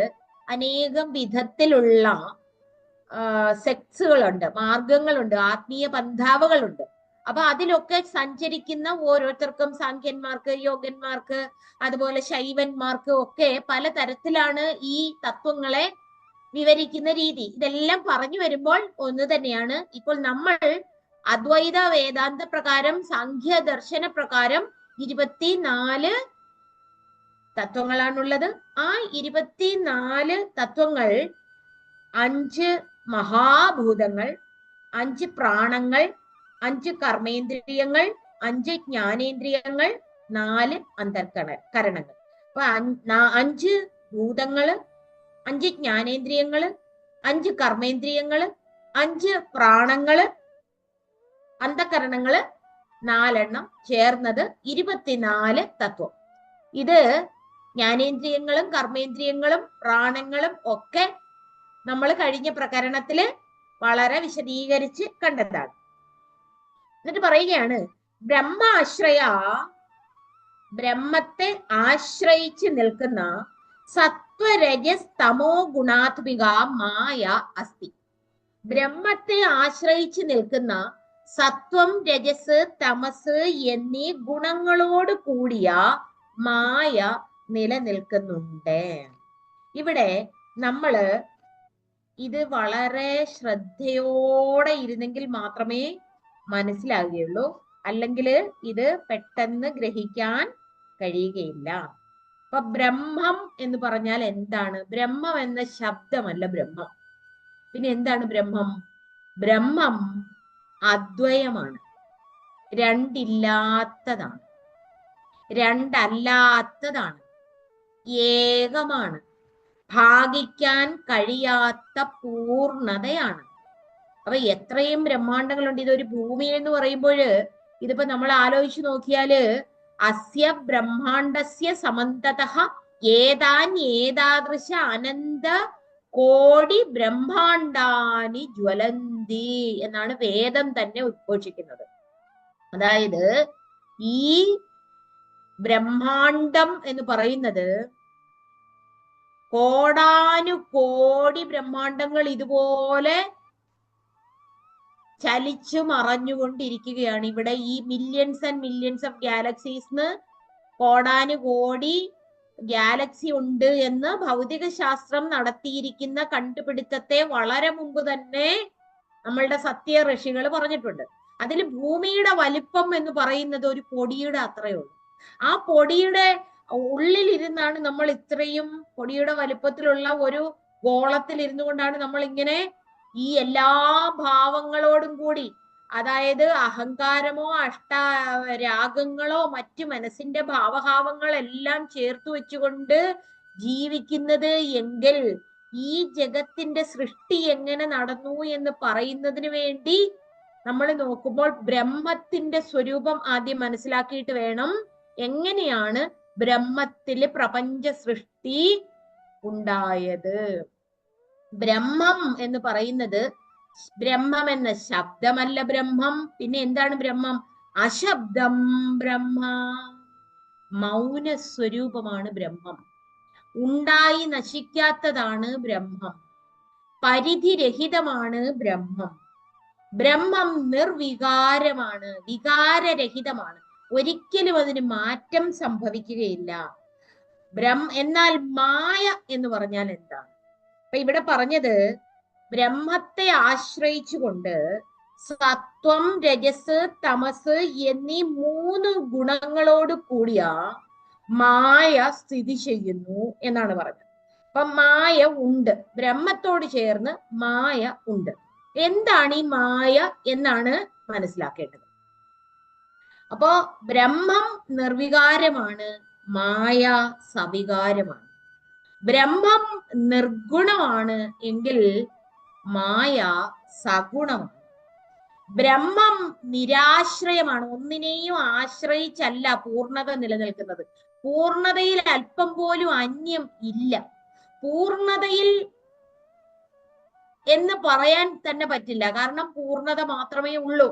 അനേകം വിധത്തിലുള്ള സെക്സുകളുണ്ട്, മാർഗങ്ങളുണ്ട്, ആത്മീയ പന്ഥാവുകളുണ്ട്. അപ്പൊ അതിലൊക്കെ സഞ്ചരിക്കുന്ന ഓരോരുത്തർക്കും, സാഖ്യന്മാർക്ക്, യോഗന്മാർക്ക്, അതുപോലെ ശൈവന്മാർക്ക് ഒക്കെ പലതരത്തിലാണ് ഈ തത്വങ്ങളെ വിവരിക്കുന്ന രീതി. ഇതെല്ലാം പറഞ്ഞു വരുമ്പോൾ ഒന്ന് തന്നെയാണ്. ഇപ്പോൾ നമ്മൾ അദ്വൈത വേദാന്ത പ്രകാരം, സാഖ്യ ദർശന പ്രകാരം 24 തത്വങ്ങളാണുള്ളത്. ആ 24 തത്വങ്ങൾ 5 മഹാഭൂതങ്ങൾ, 5 പ്രാണങ്ങൾ, 5 കർമ്മേന്ദ്രിയങ്ങൾ, 5 ജ്ഞാനേന്ദ്രിയങ്ങൾ, 4 അന്തർകരണങ്ങൾ. അപ്പൊ 5 ഭൂതങ്ങള്, 5 ജ്ഞാനേന്ദ്രിയങ്ങള്, 5 കർമ്മേന്ദ്രിയങ്ങള്, 5 പ്രാണങ്ങള്, അന്തകരണങ്ങള് 4 ചേർന്നത് 24 തത്വം. ഇത് ജ്ഞാനേന്ദ്രിയങ്ങളും കർമ്മേന്ദ്രിയങ്ങളും പ്രാണങ്ങളും ഒക്കെ നമ്മൾ കഴിഞ്ഞ പ്രകരണത്തില് വളരെ വിശദീകരിച്ച് കണ്ടതാണ്. എന്നിട്ട് പറയുകയാണ്, ബ്രഹ്മാശ്രയ, ബ്രഹ്മത്തെ ആശ്രയിച്ച് നിൽക്കുന്ന സത്വരജസ് തമോ ഗുണാത്മിക മായ അസ്തി. ബ്രഹ്മത്തെ ആശ്രയിച്ച് നിൽക്കുന്ന സത്വം, രജസ്, തമസ് എന്നീ ഗുണങ്ങളോട് കൂടിയ മായ നിലനിൽക്കുന്നുണ്ട്. ഇവിടെ നമ്മള് ഇത് വളരെ ശ്രദ്ധയോടെ ഇരുന്നെങ്കിൽ മാത്രമേ മനസ്സിലാകുകയുള്ളൂ, അല്ലെങ്കിൽ ഇത് പെട്ടെന്ന് ഗ്രഹിക്കാൻ കഴിയുകയില്ല. അപ്പൊ ബ്രഹ്മം എന്ന് പറഞ്ഞാൽ എന്താണ്? ബ്രഹ്മം എന്ന ശബ്ദമല്ല ബ്രഹ്മം. പിന്നെ എന്താണ് ബ്രഹ്മം? ബ്രഹ്മം അദ്വയമാണ്, രണ്ടില്ലാത്തതാണ്, രണ്ടല്ലാത്തതാണ്, ഏകമാണ്, ഭാഗിക്കാൻ കഴിയാത്ത പൂർണ്ണതയാണ്. അപ്പൊ എത്രയും ബ്രഹ്മാണ്ടങ്ങളുണ്ട്. ഇതൊരു ഭൂമി എന്ന് പറയുമ്പോൾ ഇതിപ്പോ നമ്മൾ ആലോചിച്ച് നോക്കിയാല് അസ്യ ബ്രഹ്മാണ്ടസ്യ സമന്തതഃ ഏതാൻ ഏതാദൃശ അനന്ത കോടി ബ്രഹ്മാണ്ടാനി ജ്വലന്തി എന്നാണ് വേദം തന്നെ ഉദ്ഘോഷിക്കുന്നത്. അതായത് ഈ ബ്രഹ്മാണ്ടം എന്ന് പറയുന്നത് കോടാനുകോടി ബ്രഹ്മാണ്ടങ്ങൾ ഇതുപോലെ ചലിച്ചു മറഞ്ഞുകൊണ്ടിരിക്കുകയാണ്. ഇവിടെ ഈ millions and millions of galaxies കോടാനുകോടി ഗാലക്സി ഉണ്ട് എന്ന് ഭൗതിക ശാസ്ത്രം നടത്തിയിരിക്കുന്ന കണ്ടുപിടുത്തത്തെ വളരെ മുമ്പ് തന്നെ നമ്മളുടെ സത്യ ഋഷികൾ പറഞ്ഞിട്ടുണ്ട്. അതിൽ ഭൂമിയുടെ വലിപ്പം എന്ന് പറയുന്നത് ഒരു പൊടിയുടെ അത്രയേ ഉള്ളൂ. ആ പൊടിയുടെ ഉള്ളിലിരുന്നാണ് നമ്മൾ ഇത്രയും പൊടിയുടെ വലിപ്പത്തിലുള്ള ഒരു ഗോളത്തിൽ ഇരുന്നു കൊണ്ടാണ് നമ്മൾ ഇങ്ങനെ ഈ എല്ലാ ഭാവങ്ങളോടും കൂടി, അതായത് അഹങ്കാരമോ രാഗങ്ങളോ മറ്റു മനസ്സിന്റെ ഭാവഭാവങ്ങളെല്ലാം ചേർത്ത് വെച്ചുകൊണ്ട് ജീവിക്കുന്നത് എങ്കിൽ ഈ ജഗത്തിന്റെ സൃഷ്ടി എങ്ങനെ നടന്നു എന്ന് പറയുന്നതിന് വേണ്ടി നമ്മൾ നോക്കുമ്പോൾ ബ്രഹ്മത്തിന്റെ സ്വരൂപം ആദ്യം മനസ്സിലാക്കിയിട്ട് വേണം എങ്ങനെയാണ് ബ്രഹ്മത്തില് പ്രപഞ്ച സൃഷ്ടി ഉണ്ടായത്. ബ്രഹ്മം എന്ന് പറയുന്നത് ബ്രഹ്മം എന്ന ശബ്ദമല്ല ബ്രഹ്മം. പിന്നെ എന്താണ് ബ്രഹ്മം? അശബ്ദം ബ്രഹ്മ, മൗന സ്വരൂപമാണ് ബ്രഹ്മം. ഉണ്ടായി നശിക്കാത്തതാണ് ബ്രഹ്മം. പരിധിരഹിതമാണ് ബ്രഹ്മം. ബ്രഹ്മം നിർവികാരമാണ്, വികാരരഹിതമാണ്. ഒരിക്കലും അതിന് മാറ്റം സംഭവിക്കുകയില്ല. എന്നാൽ മായ എന്ന് പറഞ്ഞാൽ എന്താണ്? അപ്പൊ ഇവിടെ പറഞ്ഞത് ബ്രഹ്മത്തെ ആശ്രയിച്ചുകൊണ്ട് സത്വം, രജസ്, തമസ് എന്നീ 3 ഗുണങ്ങളോട് കൂടിയ മായ സ്ഥിതി ചെയ്യുന്നു എന്നാണ് പറഞ്ഞത്. അപ്പൊ മായ ഉണ്ട്, ബ്രഹ്മത്തോട് ചേർന്ന് മായ ഉണ്ട്. എന്താണ് ഈ മായ എന്നാണ് മനസ്സിലാക്കേണ്ടത്. അപ്പോ ബ്രഹ്മം നിർവികാരമാണ്, മായ സവികാരമാണ്. ബ്രഹ്മം നിർഗുണമാണ് എങ്കിൽ മായ സഗുണമാണ്. ബ്രഹ്മം നിരാശ്രയമാണ്, ഒന്നിനെയും ആശ്രയിച്ചല്ല പൂർണ്ണത നിലനിൽക്കുന്നത്. പൂർണ്ണതയിൽ അല്പം പോലും അന്യം ഇല്ല. പൂർണ്ണതയിൽ എന്ന് പറയാൻ തന്നെ പറ്റില്ല, കാരണം പൂർണ്ണത മാത്രമേ ഉള്ളൂ.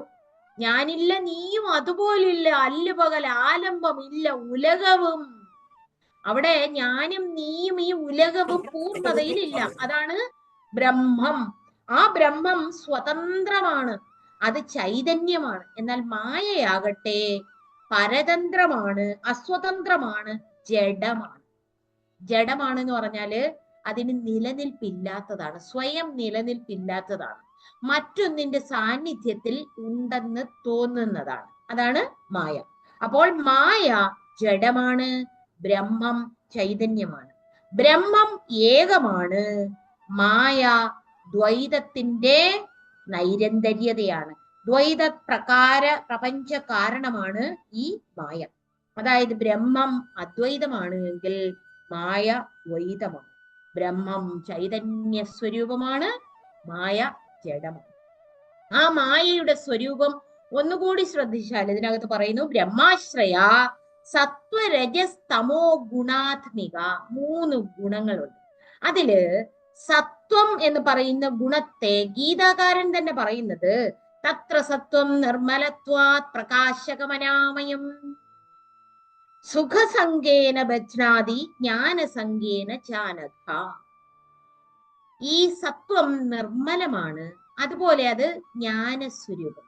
ഞാനില്ല, നീയും അതുപോലില്ല, അല്ലുപകൽ ആലംബം ഇല്ല ഉലകവും. അവിടെ ഞാനും നീയും ഈ ഉലകവും പൂർണ്ണതയിലില്ല. അതാണ് ബ്രഹ്മം. ആ ബ്രഹ്മം സ്വതന്ത്രമാണ്, അത് ചൈതന്യമാണ്. എന്നാൽ മായയാകട്ടെ പരതന്ത്രമാണ്, അസ്വതന്ത്രമാണ്, ജഡമാണ്. ജഡമാണ് എന്ന് പറഞ്ഞാല് അതിന് നിലനിൽപ്പില്ലാത്തതാണ്, സ്വയം നിലനിൽപ്പില്ലാത്തതാണ്, മറ്റൊന്നിന്റെ സാന്നിധ്യത്തിൽ ഉണ്ടെന്ന് തോന്നുന്നതാണ്. അതാണ് മായ. അപ്പോൾ മായ ജഡമാണ്, ബ്രഹ്മം ചൈതന്യമാണ്. ബ്രഹ്മം ഏകമാണ്, മായ ദ്വൈതത്തിന്റെ നൈരന്തര്യതയാണ്. ദ്വൈത പ്രപഞ്ച കാരണമാണ് ഈ മായ. അതായത് ബ്രഹ്മം അദ്വൈതമാണ് എങ്കിൽ മായ ദ്വൈതമാണ്. ബ്രഹ്മം ചൈതന്യ സ്വരൂപമാണ്, മായ ജഡമാണ്. ആ മായയുടെ സ്വരൂപം ഒന്നുകൂടി ശ്രദ്ധിച്ചാൽ ഇതിനകത്ത് പറയുന്നു, ബ്രഹ്മാശ്രയ സത്വരജസ്തമോ ഗുണാത്മിക. 3 ഗുണങ്ങളുണ്ട്. അതില് സത്വം എന്ന് പറയുന്ന ഗുണത്തെ ഗീതാകാരൻ തന്നെ പറയുന്നത് തത്ര സത്വം നിർമ്മലത്വാത് പ്രകാശകമനാമയം സുഖസംഗേന ബധ്നാതി ജ്ഞാനസംഗേന ജാനത. ഈ സത്വം നിർമ്മലമാണ്, അതുപോലെ അത് ജ്ഞാനസ്വരൂപം,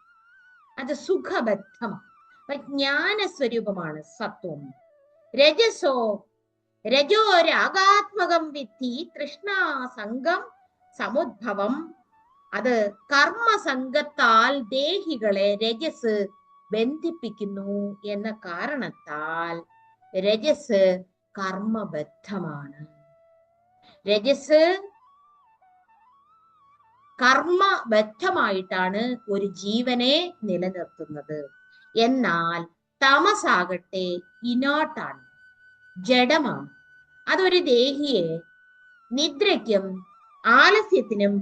അത് സുഖബദ്ധമാണ്. ജ്ഞാനസ്വരൂപമാണ് സത്വം. രജോ രാഗാത്മകം വിദ്ധി തൃഷ്ണാസംഗം സമുദ്ഭവം. അത് കർമ്മസംഗത്താൽ ദേഹികളെ രജസ് ബന്ധിപ്പിക്കുന്നു എന്ന കാരണത്താൽ രജസ് കർമ്മബദ്ധമാണ്. രജസ് കർമ്മബദ്ധമായിട്ടാണ് ഒരു ജീവനെ നിലനിർത്തുന്നത്. എന്നാൽ തമസാകട്ടെ ഇനോട്ടാണ്, ജഡമാണ്. അതൊരു ദേഹിയെ നിദ്രയ്ക്കും ആലസ്യത്തിനും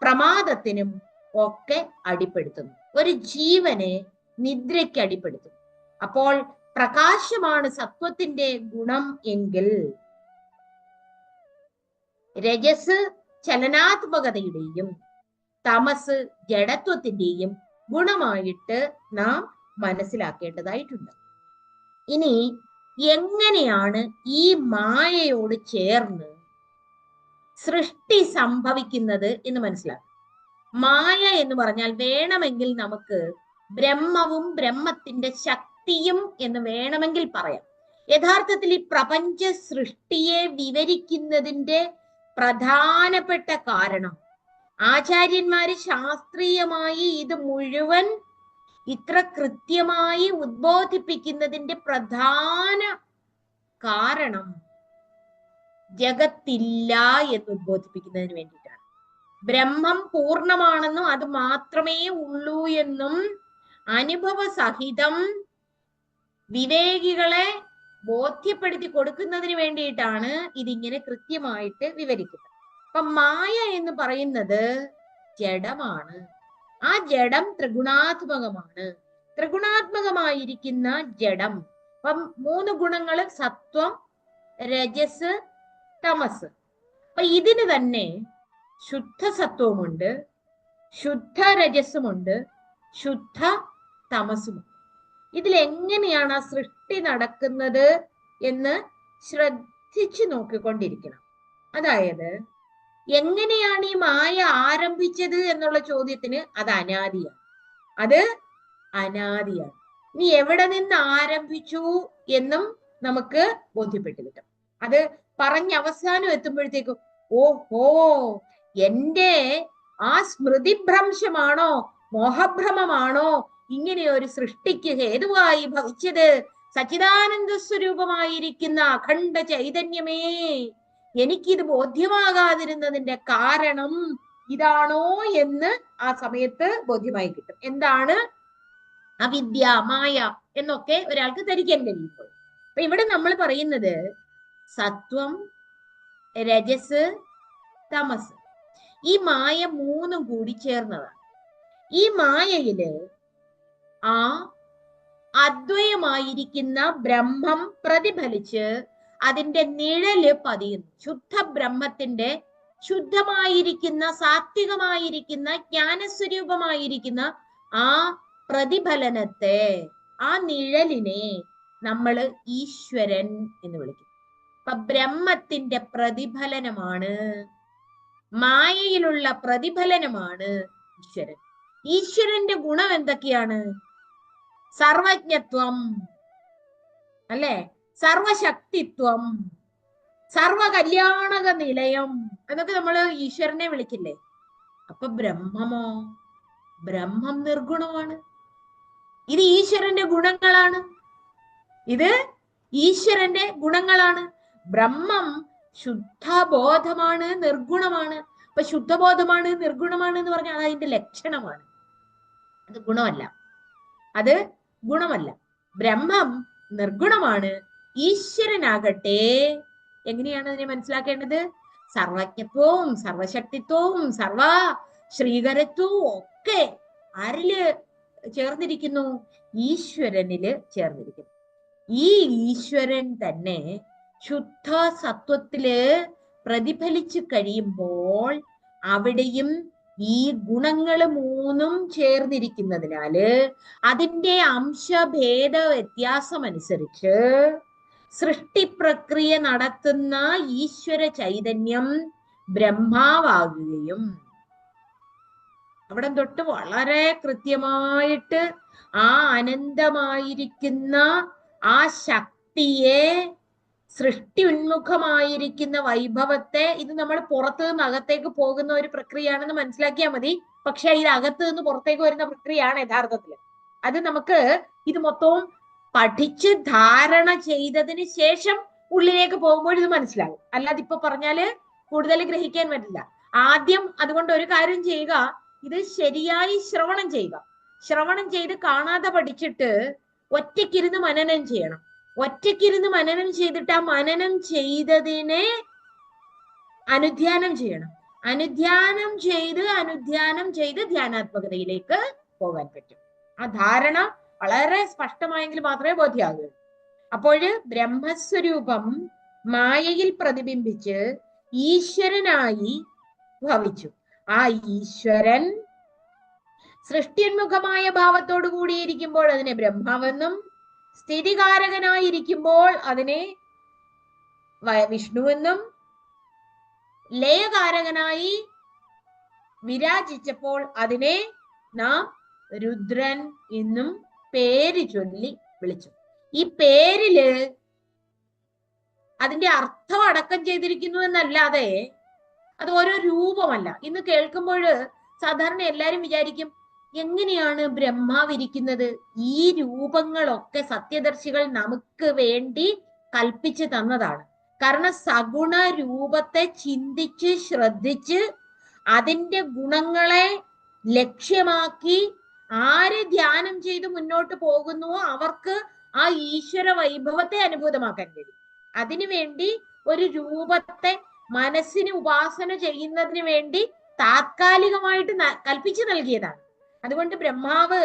പ്രമാദത്തിനും ഒക്കെ അടിപ്പെടുത്തുന്നു, ഒരു ജീവനെ നിദ്രയ്ക്ക് അടിപ്പെടുത്തും. അപ്പോൾ പ്രകാശമാണ് സത്വത്തിന്റെ ഗുണം എങ്കിൽ രജസ് ചലനാത്മകതയുടെയും തമസ് ജഡത്വത്തിന്റെയും ഗുണമായിട്ട് നാം മനസ്സിലാക്കേണ്ടതായിട്ടുണ്ട്. ഇനി എങ്ങനെയാണ് ഈ മായയോട് ചേർന്ന് സൃഷ്ടി സംഭവിക്കുന്നത് എന്ന് മനസ്സിലാക്കാം. മായ എന്ന് പറഞ്ഞാൽ വേണമെങ്കിൽ നമുക്ക് ബ്രഹ്മവും ബ്രഹ്മത്തിന്റെ ശക്തിയും എന്ന് വേണമെങ്കിൽ പറയാം. യഥാർത്ഥത്തിൽ ഈ പ്രപഞ്ച സൃഷ്ടിയെ വിവരിക്കുന്നതിന്റെ പ്രധാനപ്പെട്ട കാരണം, ആചാര്യന്മാര് ശാസ്ത്രീയമായി ഇത് മുഴുവൻ ഇത്ര കൃത്യമായി ഉദ്ബോധിപ്പിക്കുന്നതിന്റെ പ്രധാന കാരണം ജഗത്തില്ല എന്ന് ഉദ്ബോധിപ്പിക്കുന്നതിന് വേണ്ടിയിട്ടാണ്. ബ്രഹ്മം പൂർണ്ണമാണെന്നും അത് മാത്രമേ ഉള്ളൂ എന്നും അനുഭവ സഹിതം വിവേകികളെ ബോധ്യപ്പെടുത്തി കൊടുക്കുന്നതിന് വേണ്ടിയിട്ടാണ് ഇതിങ്ങനെ കൃത്യമായിട്ട് വിവരിക്കുന്നത്. അപ്പൊ മായ എന്ന് പറയുന്നത് ജഡമാണ്. ആ ജഡം ത്രിഗുണാത്മകമാണ്. ത്രിഗുണാത്മകമായിരിക്കുന്ന ജഡം, അപ്പം 3 ഗുണങ്ങള് സത്വം, രജസ്, തമസ്. അപ്പൊ ഇതിന് തന്നെ ശുദ്ധ സത്വമുണ്ട്, ശുദ്ധ രജസ്സുമുണ്ട്, ശുദ്ധ തമസുമുണ്ട്. ഇതിലെങ്ങനെയാണ് ആ സൃഷ്ടി നടക്കുന്നത് എന്ന് ശ്രദ്ധിച്ചു നോക്കിക്കൊണ്ടിരിക്കണം. അതായത് എങ്ങനെയാണ് ഈ മായ ആരംഭിച്ചത് എന്നുള്ള ചോദ്യത്തിന് അത് അനാദിയാണ്. അത് അനാദിയാണ്. ഇനി എവിടെ നിന്ന് ആരംഭിച്ചു എന്നും നമുക്ക് ബോധ്യപ്പെട്ടു കിട്ടും. അത് പറഞ്ഞ് അവസാനം എത്തുമ്പോഴത്തേക്കും ഓഹോ, എന്റെ ആ സ്മൃതിഭ്രംശമാണോ മോഹഭ്രമമാണോ ഇങ്ങനെ ഒരു സൃഷ്ടിക്ക് ഹേതുവായി ഭവിച്ചത്? സച്ചിദാനന്ദ സ്വരൂപമായിരിക്കുന്ന അഖണ്ഡ ചൈതന്യമേ, എനിക്കിത് ബോധ്യമാകാതിരുന്നതിന്റെ കാരണം ഇതാണോ എന്ന് ആ സമയത്ത് ബോധ്യമായി കിട്ടും. എന്താണ് അവിദ്യ, മായ എന്നൊക്കെ ഒരാൾക്ക് ധരിക്കാൻ കഴിയുമ്പോൾ. അപ്പൊ ഇവിടെ നമ്മൾ പറയുന്നത് സത്വം, രജസ്, തമസ്, ഈ മായ 3 കൂടി ചേർന്നതാണ്. ഈ മായയില് ആ അദ്വയമായിരിക്കുന്ന ബ്രഹ്മം പ്രതിഫലിച്ച് അതിന്റെ നിഴല് പതിയുന്നു. ശുദ്ധ ബ്രഹ്മത്തിന്റെ ശുദ്ധമായിരിക്കുന്ന സാത്വികമായിരിക്കുന്ന ജ്ഞാനസ്വരൂപമായിരിക്കുന്ന ആ പ്രതിഫലനത്തെ, ആ നിഴലിനെ നമ്മൾ ഈശ്വരൻ എന്ന് വിളിക്കും. അപ്പൊ ബ്രഹ്മത്തിന്റെ പ്രതിഫലനമാണ്, മായയിലുള്ള പ്രതിഫലനമാണ് ഈശ്വരൻ. ഈശ്വരന്റെ ഗുണം എന്തൊക്കെയാണ്? സർവജ്ഞത്വം അല്ലെ, സർവശക്തിത്വം, സർവകല്യാണക നിലയം എന്നൊക്കെ നമ്മൾ ഈശ്വരനെ വിളിക്കില്ലേ. അപ്പൊ ബ്രഹ്മമോ? ബ്രഹ്മം നിർഗുണമാണ്. ഇത് ഈശ്വരന്റെ ഗുണങ്ങളാണ്. ഇത് ഈശ്വരന്റെ ഗുണങ്ങളാണ്. ബ്രഹ്മം ശുദ്ധബോധമാണ്, നിർഗുണമാണ്. അപ്പൊ ശുദ്ധബോധമാണ്, നിർഗുണമാണ് എന്ന് പറഞ്ഞാൽ അത് അതിന്റെ ലക്ഷണമാണ്. അത് ഗുണമല്ല, അത് ഗുണമല്ല. ബ്രഹ്മം നിർഗുണമാണ്. ഈശ്വരനാകട്ടെ എങ്ങനെയാണ് അതിനെ മനസ്സിലാക്കേണ്ടത്? സർവജ്ഞത്വവും സർവശക്തിത്വവും സർവ ശ്രീകരത്വവും ഒക്കെ ആരില് ചേർന്നിരിക്കുന്നു? ഈശ്വരനില് ചേർന്നിരിക്കുന്നു. ഈ ഈശ്വരൻ തന്നെ ശുദ്ധ സത്വത്തില് പ്രതിഫലിച്ചു കഴിയുമ്പോൾ അവിടെയും ഈ ഗുണങ്ങൾ 3 ചേർന്നിരിക്കുന്നതിനാല് അതിന്റെ അംശഭേദ വ്യത്യാസം അനുസരിച്ച് സൃഷ്ടി പ്രക്രിയ നടത്തുന്ന ഈശ്വര ചൈതന്യം ബ്രഹ്മാവാകുകയും അവിടെ തൊട്ട് വളരെ കൃത്യമായിട്ട് ആ അനന്തമായിരിക്കുന്ന ആ ശക്തിയെ, സൃഷ്ടി ഉന്മുഖമായിരിക്കുന്ന വൈഭവത്തെ, ഇത് നമ്മൾ പുറത്തു നിന്ന് അകത്തേക്ക് പോകുന്ന ഒരു പ്രക്രിയയാണെന്ന് മനസ്സിലാക്കിയാൽ മതി. പക്ഷെ ഇത് അകത്ത് നിന്ന് പുറത്തേക്ക് വരുന്ന പ്രക്രിയയാണ് യഥാർത്ഥത്തില്. അത് നമുക്ക് ഇത് മൊത്തവും പഠിച്ച് ധാരണ ചെയ്തതിന് ശേഷം ഉള്ളിലേക്ക് പോകുമ്പോൾ ഇത് മനസ്സിലാകും. അല്ലാതെ ഇപ്പൊ പറഞ്ഞാല് കൂടുതൽ ഗ്രഹിക്കാൻ പറ്റില്ല. ആദ്യം അതുകൊണ്ട് ഒരു കാര്യം ചെയ്യുക, ഇത് ശരിയായി ശ്രവണം ചെയ്യുക. ശ്രവണം ചെയ്ത് കാണാതെ പഠിച്ചിട്ട് ഒറ്റയ്ക്കിരുന്ന് മനനം ചെയ്യണം. ഒറ്റയ്ക്കിരുന്ന് മനനം ചെയ്തിട്ട് ആ മനനം ചെയ്തതിനെ അനുധ്യാനം ചെയ്യണം. അനുധ്യാനം ചെയ്ത് ധ്യാനാത്മകതയിലേക്ക് പോകാൻ പറ്റും. ആ ധാരണ വളരെ സ്പഷ്ടമായെങ്കിൽ മാത്രമേ ബോധ്യമാകൂ. അപ്പോൾ ബ്രഹ്മസ്വരൂപം മായയിൽ പ്രതിബിംബിച്ച് ഈശ്വരനായി ഭവിച്ചു. ആ ഈശ്വരൻ സൃഷ്ടിന്മുഖമായ ഭാവത്തോടു കൂടിയിരിക്കുമ്പോൾ അതിനെ ബ്രഹ്മാവെന്നും, സ്ഥിതികാരകനായിരിക്കുമ്പോൾ അതിനെ വിഷ്ണുവെന്നും, ലയകാരകനായി വിരാജിച്ചപ്പോൾ അതിനെ നാം രുദ്രൻ എന്നും പേര് ചൊല്ലി വിളിച്ചു. ഈ പേരില് അതിന്റെ അർത്ഥം അടക്കം ചെയ്തിരിക്കുന്നു എന്നല്ലാതെ അത് ഓരോ രൂപമല്ല. ഇന്ന് കേൾക്കുമ്പോൾ സാധാരണ എല്ലാരും വിചാരിക്കും, എങ്ങനെയാണ് ബ്രഹ്മാവിരിക്കുന്നത്? ഈ രൂപങ്ങളൊക്കെ സത്യദർശികൾ നമുക്ക് വേണ്ടി കൽപ്പിച്ചു തന്നതാണ്. കാരണം സഗുണ രൂപത്തെ ചിന്തിച്ച് ശ്രദ്ധിച്ച് അതിന്റെ ഗുണങ്ങളെ ലക്ഷ്യമാക്കി ആര് ധ്യാനം ചെയ്ത് മുന്നോട്ട് പോകുന്നുവോ അവർക്ക് ആ ഈശ്വര വൈഭവത്തെ അനുഭൂതമാക്കാൻ കഴിയും. അതിനുവേണ്ടി ഒരു രൂപത്തെ മനസ്സിന് ഉപാസന ചെയ്യുന്നതിന് വേണ്ടി താത്കാലികമായിട്ട് കൽപ്പിച്ചു നൽകിയതാണ്. അതുകൊണ്ട് ബ്രഹ്മാവ്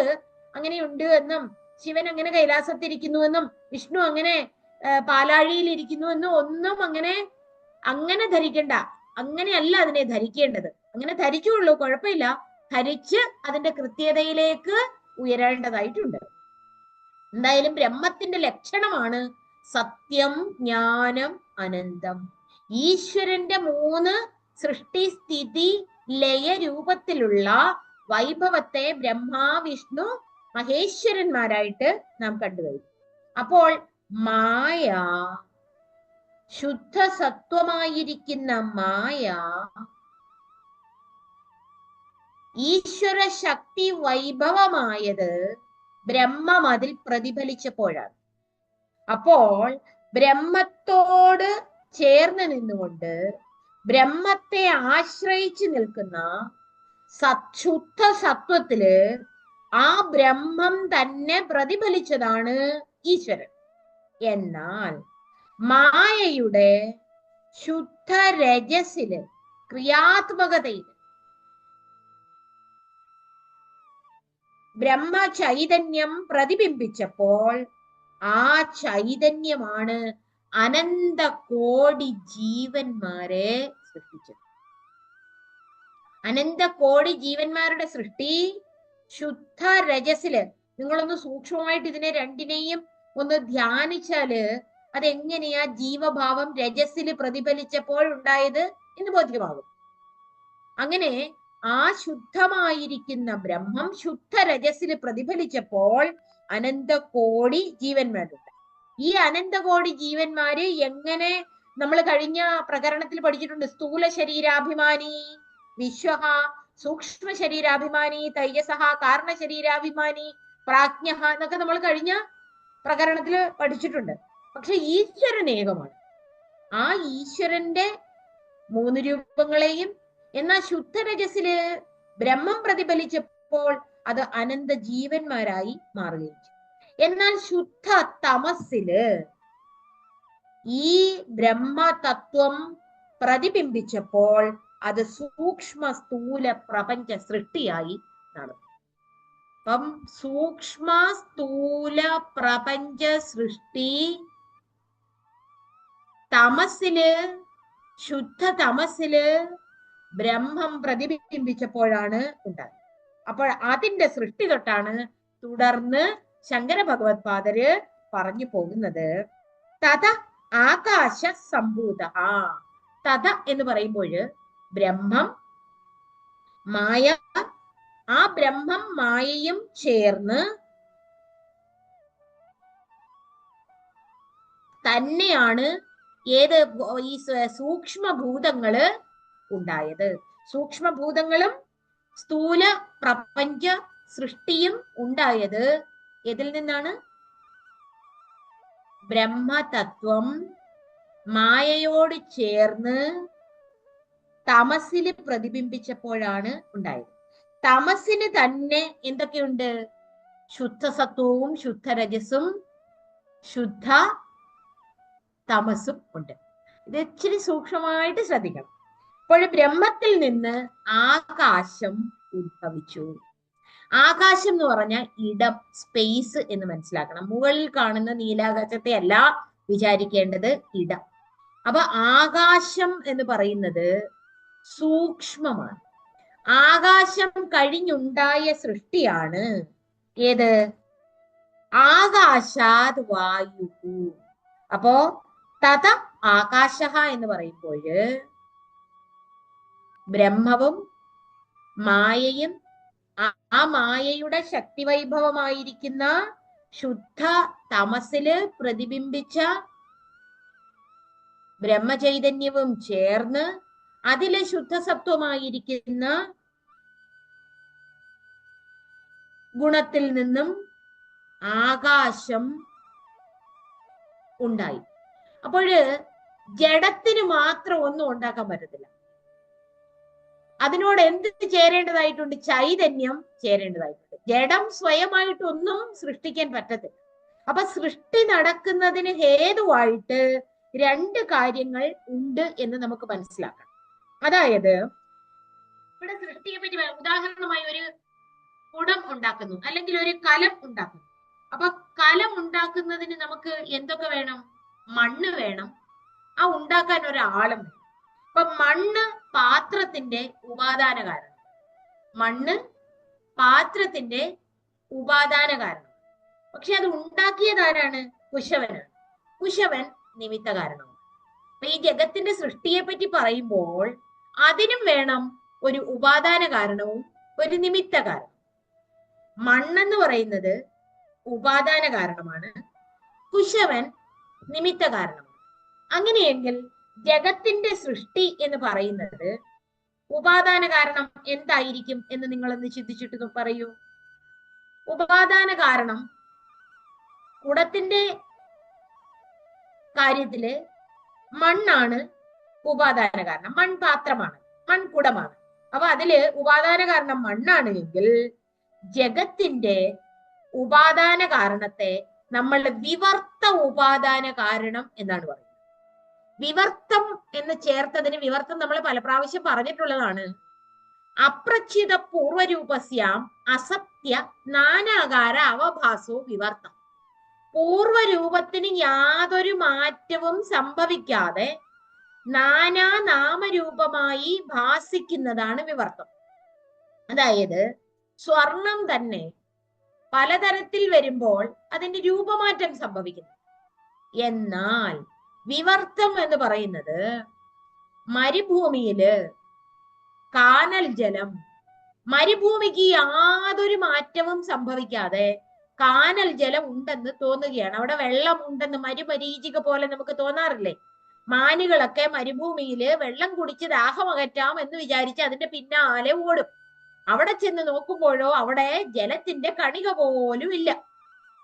അങ്ങനെയുണ്ട് എന്നും, ശിവൻ അങ്ങനെ കൈലാസത്തിരിക്കുന്നുവെന്നും, വിഷ്ണു അങ്ങനെ പാലാഴിയിൽ ഇരിക്കുന്നുവെന്നും ഒന്നും അങ്ങനെ ധരിക്കണ്ട. അങ്ങനെയല്ല അതിനെ ധരിക്കേണ്ടത്. അങ്ങനെ ധരിച്ചുള്ളൂ, കുഴപ്പമില്ല. ധരിച്ച് അതിന്റെ കൃത്യതയിലേക്ക് ഉയരേണ്ടതായിട്ടുണ്ട്. എന്തായാലും ബ്രഹ്മത്തിന്റെ ലക്ഷണമാണ് സത്യം, ജ്ഞാനം, അനന്തം. ഈശ്വരന്റെ 3 സൃഷ്ടി, സ്ഥിതി, ലയ രൂപത്തിലുള്ള വൈഭവത്തെ ബ്രഹ്മ, വിഷ്ണു, മഹേശ്വരന്മാരായിട്ട് നാം കണ്ടുകഴിഞ്ഞു. അപ്പോൾ മായ, ശുദ്ധ സത്വമായിരിക്കുന്ന മായ ഈശ്വര ശക്തി വൈഭവമായത് ബ്രഹ്മം അതിൽ പ്രതിഫലിച്ചപ്പോഴാണ്. അപ്പോൾ ബ്രഹ്മത്തോട് ചേർന്ന് നിന്നുകൊണ്ട് ബ്രഹ്മത്തെ ആശ്രയിച്ചു നിൽക്കുന്ന ശുദ്ധ സത്വത്തില് ആ ബ്രഹ്മം തന്നെ പ്രതിഫലിച്ചതാണ് ഈശ്വരൻ. എന്നാൽ മായയുടെ ശുദ്ധ രജസില്, ക്രിയാത്മകതയിൽ ബ്രഹ്മ ചൈതന്യം പ്രതിബിംബിച്ചപ്പോൾ ആ ചൈതന്യമാണ് അനന്ത കോടി ജീവന്മാരെ സൃഷ്ടിച്ചത്. അനന്ത കോടി ജീവന്മാരുടെ സൃഷ്ടി ശുദ്ധ രജസില്, നിങ്ങളൊന്ന് സൂക്ഷ്മമായിട്ട് ഇതിനെ രണ്ടിനെയും ഒന്ന് ധ്യാനിച്ചാല് അതെങ്ങനെയാ ജീവഭാവം രജസില് പ്രതിഫലിച്ചപ്പോൾ ഉണ്ടായത് എന്ന് ബോധ്യമാകും. അങ്ങനെ ആ ശുദ്ധമായിരിക്കുന്ന ബ്രഹ്മം ശുദ്ധ രജസില് പ്രതിഫലിച്ചപ്പോൾ അനന്ത കോടി ജീവന്മാരുണ്ട്. ഈ അനന്തകോടി ജീവന്മാര് എങ്ങനെ, നമ്മൾ കഴിഞ്ഞ പ്രകരണത്തിൽ പഠിച്ചിട്ടുണ്ട്. സ്ഥൂല ശരീരാഭിമാനി വിശ്വഹ, സൂക്ഷ്മ ശരീരാഭിമാനി തൈജസഹ, കാരണ ശരീരാഭിമാനി പ്രാജ്ഞഹ എന്നൊക്കെ നമ്മൾ കഴിഞ്ഞ പ്രകരണത്തിൽ പഠിച്ചിട്ടുണ്ട്. പക്ഷെ ഈശ്വരൻ ഏകമാണ്. ആ ഈശ്വരന്റെ 3 രൂപങ്ങളെയും എന്നാൽ ശുദ്ധരജസില് ബ്രഹ്മം പ്രതിഫലിച്ചപ്പോൾ അത് അനന്ത ജീവന്മാരായി മാറുകയും ചെയ്തു. എന്നാൽ ശുദ്ധ തമസില് ഈ ബ്രഹ്മതത്വം പ്രതിബിംബിച്ചപ്പോൾ അത് സൂക്ഷ്മ സ്ഥൂല പ്രപഞ്ച സൃഷ്ടിയായി നടന്നു. അപ്പം സൂക്ഷ്മ സ്ഥൂല പ്രപഞ്ച സൃഷ്ടി തമസില്, ശുദ്ധ തമസില് ബ്രഹ്മം പ്രതിബിംബിച്ചപ്പോഴാണ് ഉണ്ടായത്. അപ്പോൾ അതിന്റെ സൃഷ്ടി തൊട്ടാണ് തുടർന്ന് ശങ്കര ഭഗവത്പാദര് പറഞ്ഞു പോകുന്നത്. തഥ ആകാശ സംഭൂത. തഥ എന്ന് പറയുമ്പോൾ ബ്രഹ്മം, മായ, ആ ബ്രഹ്മം മായയും ചേർന്ന് തന്നെയാണ് ഏത് ഈ സൂക്ഷ്മഭൂതങ്ങള് ഉണ്ടായത്. സൂക്ഷ്മഭൂതങ്ങളും സ്ഥൂല പ്രപഞ്ച സൃഷ്ടിയും ഉണ്ടായത് ഇതിൽ നിന്നാണ്? ബ്രഹ്മതത്വം മായയോട് ചേർന്ന് തമസില് പ്രതിബിംബിച്ചപ്പോഴാണ് ഉണ്ടായത്. തമസിന് തന്നെ എന്തൊക്കെയുണ്ട്? ശുദ്ധസത്വവും ശുദ്ധരജസും ശുദ്ധ തമസും ഉണ്ട്. ഇത് ഇച്ചിരി സൂക്ഷ്മമായിട്ട് ശ്രദ്ധിക്കണം. അപ്പോൾ ബ്രഹ്മത്തിൽ നിന്ന് ആകാശം ഉത്ഭവിച്ചു. ആകാശം എന്ന് പറഞ്ഞാൽ ഇടം, സ്പേസ് എന്ന് മനസ്സിലാക്കണം. മുകളിൽ കാണുന്ന നീലാകാശത്തെ അല്ല വിചാരിക്കേണ്ടത്, ഇടം. അപ്പൊ ആകാശം എന്ന് പറയുന്നത് സൂക്ഷ്മമാണ്. ആകാശം കഴിഞ്ഞുണ്ടായ സൃഷ്ടിയാണ് ഏത്? ആകാശാത് വായു. അപ്പോ തത ആകാശ എന്ന് പറയുമ്പോൾ ബ്രഹ്മവും മായയും ആ മായയുടെ ശക്തിവൈഭവമായിരിക്കുന്ന ശുദ്ധ തമസില് പ്രതിബിംബിച്ച ബ്രഹ്മചൈതന്യവും ചേർന്ന് അതിലെ ശുദ്ധസത്വമായിരിക്കുന്ന ഗുണത്തിൽ നിന്നും ആകാശം ഉണ്ടായി. അപ്പോഴ് ജഡത്തിന് മാത്രം ഒന്നും ഉണ്ടാക്കാൻ പറ്റത്തില്ല. അതിനോട് എന്ത് ചേരേണ്ടതായിട്ടുണ്ട്? ചൈതന്യം ചേരേണ്ടതായിട്ടുണ്ട്. ജഡം സ്വയമായിട്ടൊന്നും സൃഷ്ടിക്കാൻ പറ്റത്തില്ല. അപ്പൊ സൃഷ്ടി നടക്കുന്നതിന് ഹേതുവായിട്ട് രണ്ട് കാര്യങ്ങൾ ഉണ്ട് എന്ന് നമുക്ക് മനസ്സിലാക്കണം. അതായത് ഇവിടെ സൃഷ്ടിയെ പറ്റി ഉദാഹരണമായി ഒരു കുടം ഉണ്ടാക്കുന്നു, അല്ലെങ്കിൽ ഒരു കലം ഉണ്ടാക്കുന്നു. അപ്പൊ കലം ഉണ്ടാക്കുന്നതിന് നമുക്ക് എന്തൊക്കെ വേണം? മണ്ണ് വേണം, ആ ഉണ്ടാക്കാൻ ഒരാളും വേണം. അപ്പൊ മണ്ണ് പാത്രത്തിന്റെ ഉപാദാന കാരണം. മണ്ണ് പാത്രത്തിന്റെ ഉപാദാന കാരണം. പക്ഷെ അത് ഉണ്ടാക്കിയത് ആരാണ്? കുശവനാണ്. കുശവൻ നിമിത്ത കാരണമാണ്. അപ്പൊ ഈ ജഗത്തിന്റെ സൃഷ്ടിയെ പറ്റി പറയുമ്പോൾ അതിനും വേണം ഒരു ഉപാദാന കാരണവും ഒരു നിമിത്ത കാരണം. മണ്ണെന്ന് പറയുന്നത് ഉപാദാന കാരണമാണ്, കുശവൻ നിമിത്ത കാരണമാണ്. അങ്ങനെയെങ്കിൽ ജഗത്തിന്റെ സൃഷ്ടി എന്ന് പറയുന്നത് ഉപാദാന കാരണം എന്തായിരിക്കും എന്ന് നിങ്ങളൊന്ന് ചിന്തിച്ചിട്ട് പറയൂ. ഉപാദാന കാരണം കുടത്തിന്റെ കാര്യത്തില് മണ്ണാണ് ഉപാദാന കാരണം. മൺപാത്രമാണ്, മൺകുടമാണ്. അപ്പൊ അതില് ഉപാദാന കാരണം മണ്ണാണ് എങ്കിൽ ജഗത്തിന്റെ ഉപാദാന കാരണത്തെ നമ്മൾ വിവർത്ത ഉപാദാന കാരണം എന്നാണ് പറയുന്നത്. വിവർത്തം എന്ന് ചേർത്തതിന് വിവർത്തം നമ്മൾ പല പ്രാവശ്യം പറഞ്ഞിട്ടുള്ളതാണ്. അപ്രച്ഛിത പൂർവരൂപസ്യാം അസത്യ നാനാകാര അവഭാസോ വിവർത്തം. പൂർവരൂപത്തിന് യാതൊരു മാറ്റവും സംഭവിക്കാതെ നാനാ നാമരൂപമായി ഭാസിക്കുന്നതാണ് വിവർത്തം. അതായത് സ്വർണം തന്നെ പലതരത്തിൽ വരുമ്പോൾ അതിന്റെ രൂപമാറ്റം സംഭവിക്കുന്നു. എന്നാൽ വിവർത്തം എന്ന് പറയുന്നത് മരുഭൂമിയില് കാനൽ ജലം, മരുഭൂമിക്ക് യാതൊരു മാറ്റവും സംഭവിക്കാതെ കാനൽ ജലം ഉണ്ടെന്ന് തോന്നുകയാണ്. അവിടെ വെള്ളം ഉണ്ടെന്ന് മരുമരീചിക പോലെ നമുക്ക് തോന്നാറില്ലേ? മാനുകളൊക്കെ മരുഭൂമിയില് വെള്ളം കുടിച്ച് ദാഹമകറ്റാം എന്ന് വിചാരിച്ച് അതിന്റെ പിന്നാലെ ഓടും. അവിടെ ചെന്ന് നോക്കുമ്പോഴോ അവിടെ ജലത്തിന്റെ കണിക പോലും ഇല്ല.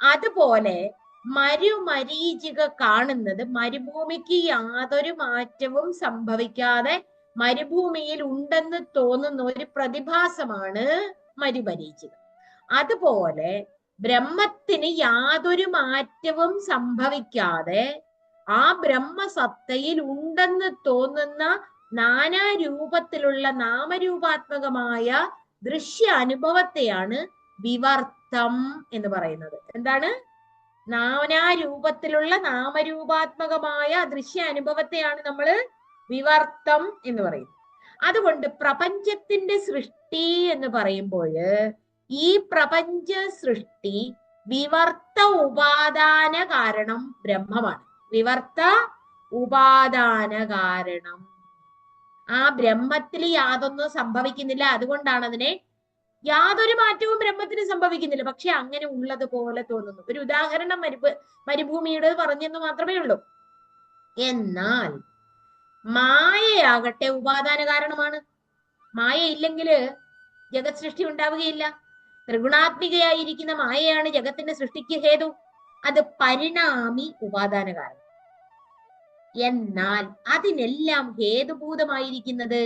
അതുപോലെ മരുമരീചിക കാണുന്നത് മരുഭൂമിക്ക് യാതൊരു മാറ്റവും സംഭവിക്കാതെ മരുഭൂമിയിൽ ഉണ്ടെന്ന് തോന്നുന്ന ഒരു പ്രതിഭാസമാണ് മരുമരീചിക. അതുപോലെ ബ്രഹ്മത്തിന് യാതൊരു മാറ്റവും സംഭവിക്കാതെ ആ ബ്രഹ്മസത്തയിൽ ഉണ്ടെന്ന് തോന്നുന്ന നാനാരൂപത്തിലുള്ള നാമരൂപാത്മകമായ ദൃശ്യ അനുഭവത്തെയാണ് വിവർത്തം എന്ന് പറയുന്നത്. എന്താണ്? നാനാരൂപത്തിലുള്ള നാമരൂപാത്മകമായ ദൃശ്യ അനുഭവത്തെയാണ് നമ്മൾ വിവർത്തം എന്ന് പറയുന്നത്. അതുകൊണ്ട് പ്രപഞ്ചത്തിന്റെ സൃഷ്ടി എന്ന് പറയുമ്പോൾ ഈ പ്രപഞ്ച സൃഷ്ടി വിവർത്ത ഉപാദാന കാരണം ബ്രഹ്മമാണ്. വിവർത്ത ഉപാദാന കാരണം ആ ബ്രഹ്മത്തിൽ യാതൊന്നും സംഭവിക്കുന്നില്ല. അതുകൊണ്ടാണ് അതിനെ യാതൊരു മാറ്റവും ബ്രഹ്മത്തിന് സംഭവിക്കുന്നില്ല. പക്ഷെ അങ്ങനെ ഉള്ളതുപോലെ തോന്നുന്നു. ഒരു ഉദാഹരണം മരുഭൂമിയുടെ പറഞ്ഞെന്ന് മാത്രമേ ഉള്ളൂ. എന്നാൽ മായയാകട്ടെ ഉപാദാന കാരണമാണ്. മായ ഇല്ലെങ്കില് ജഗത് സൃഷ്ടി ഉണ്ടാവുകയില്ല. ത്രിഗുണാത്മികയായിരിക്കുന്ന മായയാണ് ജഗത്തിന്റെ സൃഷ്ടിക്ക് ഹേതു. അത് പരിണാമി ഉപാദാന കാരണം. എന്നാൽ അതിനെല്ലാം ഹേതുഭൂതമായിരിക്കുന്നത്